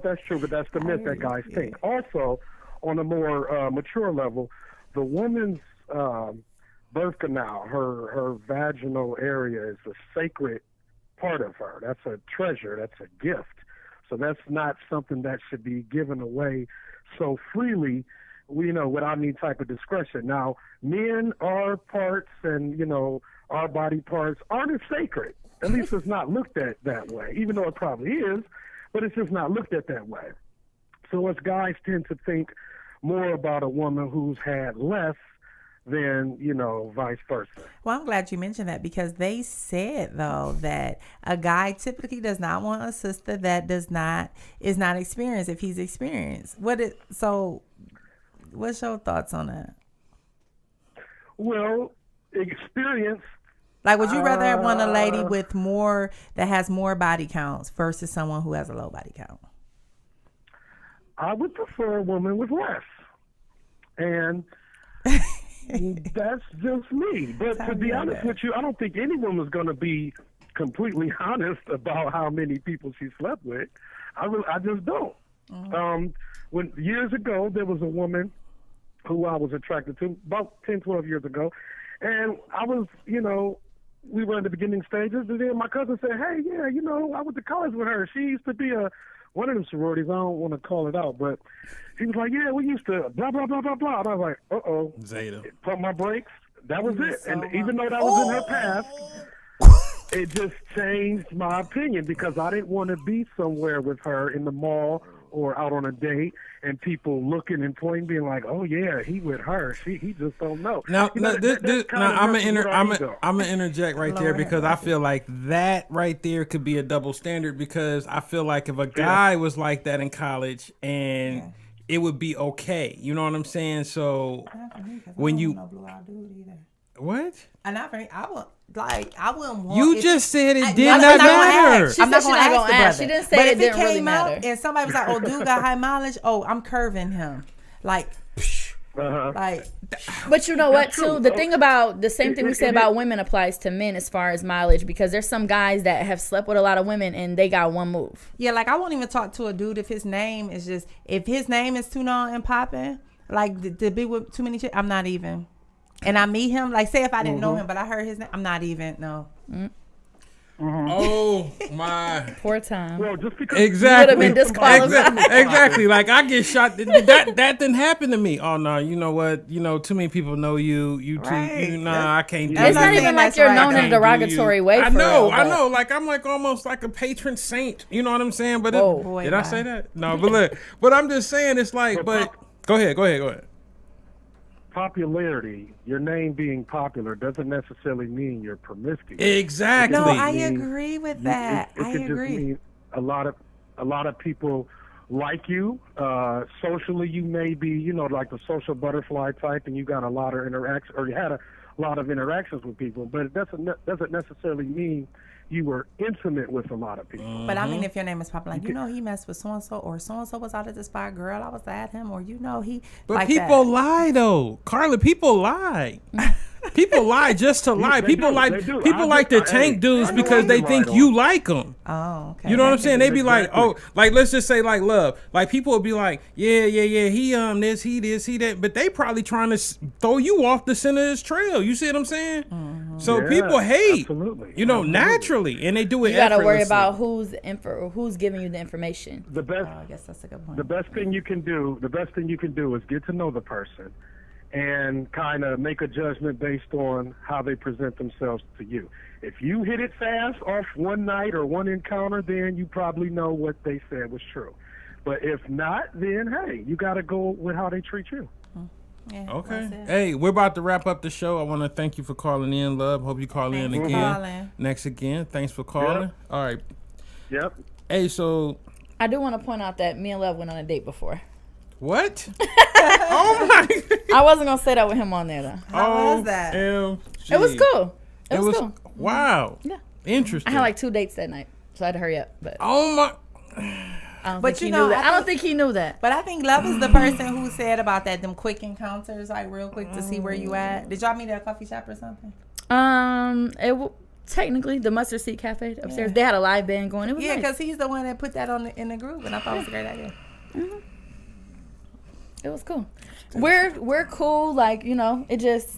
that's true, but that's the myth that guys think. Also, on a more mature level, the woman's birth canal, her vaginal area, is a sacred part of her. That's a treasure. That's a gift. So that's not something that should be given away so freely, without any type of discretion. Now, men, our parts and, our body parts aren't as sacred. At least it's not looked at that way, even though it probably is, but it's just not looked at that way. So us guys tend to think more about a woman who's had less than, vice versa. Well, I'm glad you mentioned that because they said, though, that a guy typically does not want a sister that is not experienced if he's experienced. So what's your thoughts on that? Well, experience. Like, would you rather want a lady with more, that has more body counts versus someone who has a low body count? I would prefer a woman with less. And that's just me. But to be honest with you, I don't think any woman's going to be completely honest about how many people she slept with. I just don't. When years ago, there was a woman who I was attracted to, about 10, 12 years ago. And I was, we were in the beginning stages. And then my cousin said, hey, yeah, I went to college with her. She used to be one of them sororities. I don't want to call it out. But he was like, yeah, we used to blah, blah, blah, blah, blah. And I was like, uh-oh. Zeta. Pump my brakes. That was it. And even though that was in her past, it just changed my opinion because I didn't want to be somewhere with her in the mall or out on a date and people looking and pointing, being like, "Oh yeah, he with her. He just don't know." Now, I'm gonna interject right there because I feel like that right there could be a double standard because I feel like if a guy was like that in college and it would be okay, you know what I'm saying? So when you what? And I wouldn't want. You just said it did not matter. I'm not going to ask. She didn't say it didn't really matter. Out and somebody was like, "Oh, dude got high mileage. Oh, I'm curving him." Like, But you know what, too? The thing about the same thing we say about women applies to men as far as mileage because there's some guys that have slept with a lot of women and they got one move. Yeah, like I won't even talk to a dude if his name is too long and popping, like to be with too many chicks. I'm not even. And I meet him, like say if I didn't know him, but I heard his name, I'm not even, no. Oh my! Poor time. Well, just because exactly, you would have been disqualified. Exactly. Like I get shot. That didn't happen to me. Oh no! You know what? Too many people know you. I can't. Do It's not even like you're known in a derogatory way. I know. Like I'm like almost like a patron saint. You know what I'm saying? But boy, did I say that? No, but I'm just saying it's like, but Go ahead. Popularity, your name being popular, doesn't necessarily mean you're promiscuous. Exactly. No, I mean- agree with that. It I could agree. just mean a lot of people like you. Socially, you may be, like the social butterfly type, and you got a lot of interactions, or you had a lot of interactions with people. But it doesn't necessarily mean you were intimate with a lot of people. But I mean, if your name is popular, like, he messed with so and so, or so and so was out of this fire girl, I was at him, or he. But like people that. lie though, Carla. People lie. People lie just to lie. They People do, like they do. people I like do- to tank hey, dudes I know because I they lied think on. you like them. Oh, okay. You know what I'm saying? They be like, Exactly. oh, like let's just say like love. Like people will be like, yeah, he this, he that, but they probably trying to throw you off the center of this trail. You see what I'm saying? So Yeah, people hate, absolutely. naturally, and they do it. You got to worry effortlessly. about who's giving you the information. The best I guess that's a good point. the best thing you can do is get to know the person and kind of make a judgment based on how they present themselves to you. If you hit it fast off one night or one encounter, then you probably know what they said was true. But if not, then hey, you got to go with how they treat you. Yeah, Okay. that's it. Hey, we're about to wrap up the show. I want to thank you for calling in, love. Hope you call in Thanks for again. calling. Next again. Thanks for calling. Yep. All right. Yep. Hey, so I do want to point out that me and Love went on a date before. what? Oh my. I wasn't gonna say that with him on there though. How was that? OMG. It was cool. It was cool. Wow. Yeah. Interesting. I had like 2 dates that night, so I had to hurry up. But Oh my. I don't But think he you know, knew that. I I don't think he knew that. But I think Love is the person who said about that, them quick encounters, like real quick to see where you at. Did y'all meet at a coffee shop or something? Technically, the Mustard Seed Cafe upstairs, they had a live band going. It was Yeah, nice. because he's the one that put that in the group, and I thought it was a great idea. It was cool. We're cool. Like, it just,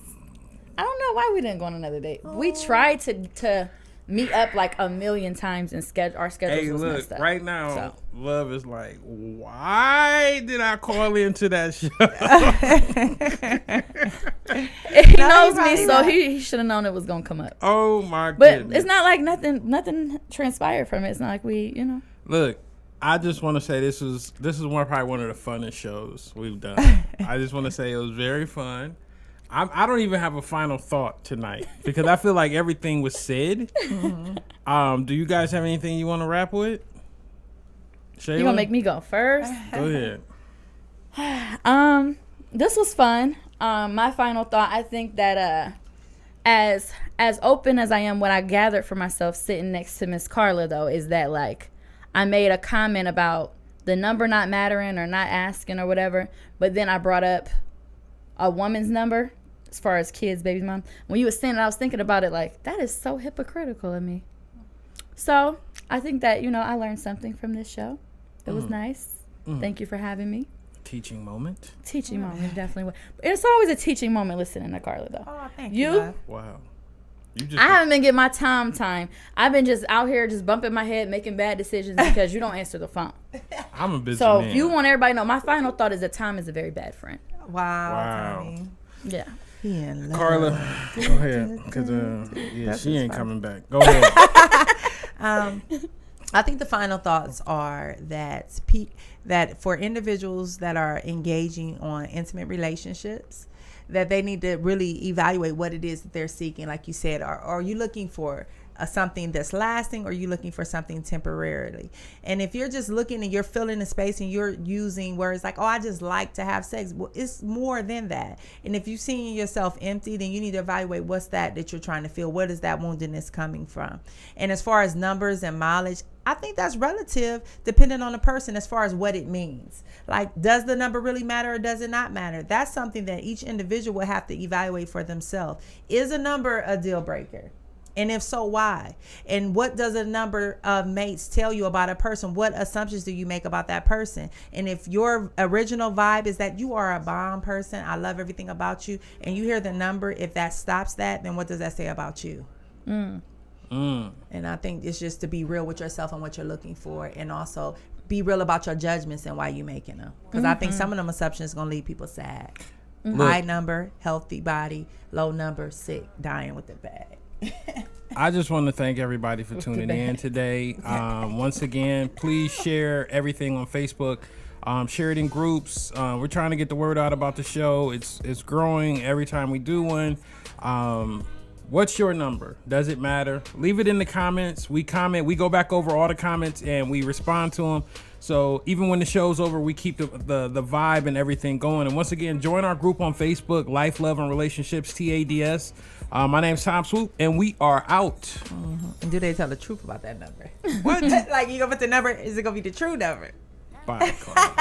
I don't know why we didn't go on another date. We tried to meet up like a million times, and our schedules Hey, was look, messed up. right now, So. Love is like, why did I call into that show? He No, knows you're me, right, so right. he should have known it was gonna come up. Oh my But goodness. it's not like nothing transpired from it. It's not like we. Look, I just want to say this is probably one of the funnest shows we've done. I just want to say it was very fun. I don't even have a final thought tonight because I feel like everything was said. Do you guys have anything you want to wrap with? Shayla? You gonna make me go first? Go ahead. This was fun. My final thought, I think that as open as I am, what I gathered for myself sitting next to Miss Carla though is that like I made a comment about the number not mattering or not asking or whatever, but then I brought up a woman's number as far as kids, baby mom. When you were saying it, I was thinking about it like that is so hypocritical of me. So I think that I learned something from this show. It was nice. Thank you for having me. Teaching moment. Teaching moment, definitely. Was. It's always a teaching moment listening to Carla, though. Oh, thank You? you. Love. Wow. You just I haven't been getting my time. I've been just out here just bumping my head, making bad decisions because you don't answer the phone. I'm a busy So man. if you want everybody to know, my final thought is that time is a very bad friend. Wow. Tommy. Yeah. He in love. Carla, go ahead, because she ain't coming back. Go ahead. I think the final thoughts are that that for individuals that are engaging on intimate relationships, that they need to really evaluate what it is that they're seeking. Like you said, are you looking for something that's lasting, or are you looking for something temporarily? And if you're just looking and you're filling the space and you're using words like, oh, I just like to have sex, well, it's more than that. And if you're seeing yourself empty, then you need to evaluate what's that you're trying to feel. What is that woundedness coming from? And as far as numbers and mileage, I think that's relative depending on the person as far as what it means. Like, does the number really matter or does it not matter? That's something that each individual will have to evaluate for themselves. Is a number a deal breaker? And if so, why? And what does a number of mates tell you about a person? What assumptions do you make about that person? And if your original vibe is that you are a bomb person, I love everything about you, and you hear the number, if that stops that, then what does that say about you? And I think it's just to be real with yourself and what you're looking for, and also be real about your judgments and why you're making them. Because I think some of them assumptions is going to leave people sad. High number, healthy body. Low number, sick, dying with the bag. I just want to thank everybody for tuning in today. Once again, please share everything on Facebook. Share it in groups. We're trying to get the word out about the show. It's growing every time we do one. What's your number? Does it matter? Leave it in the comments. We comment. We go back over all the comments and we respond to them. So even when the show's over, we keep the vibe and everything going. And once again, join our group on Facebook, Life, Love, and Relationships, TADS. My name's Tom Swoop, and we are out. And do they tell the truth about that number? What? Like, you gonna put the number? Is it gonna be the true number? Bye, Carl.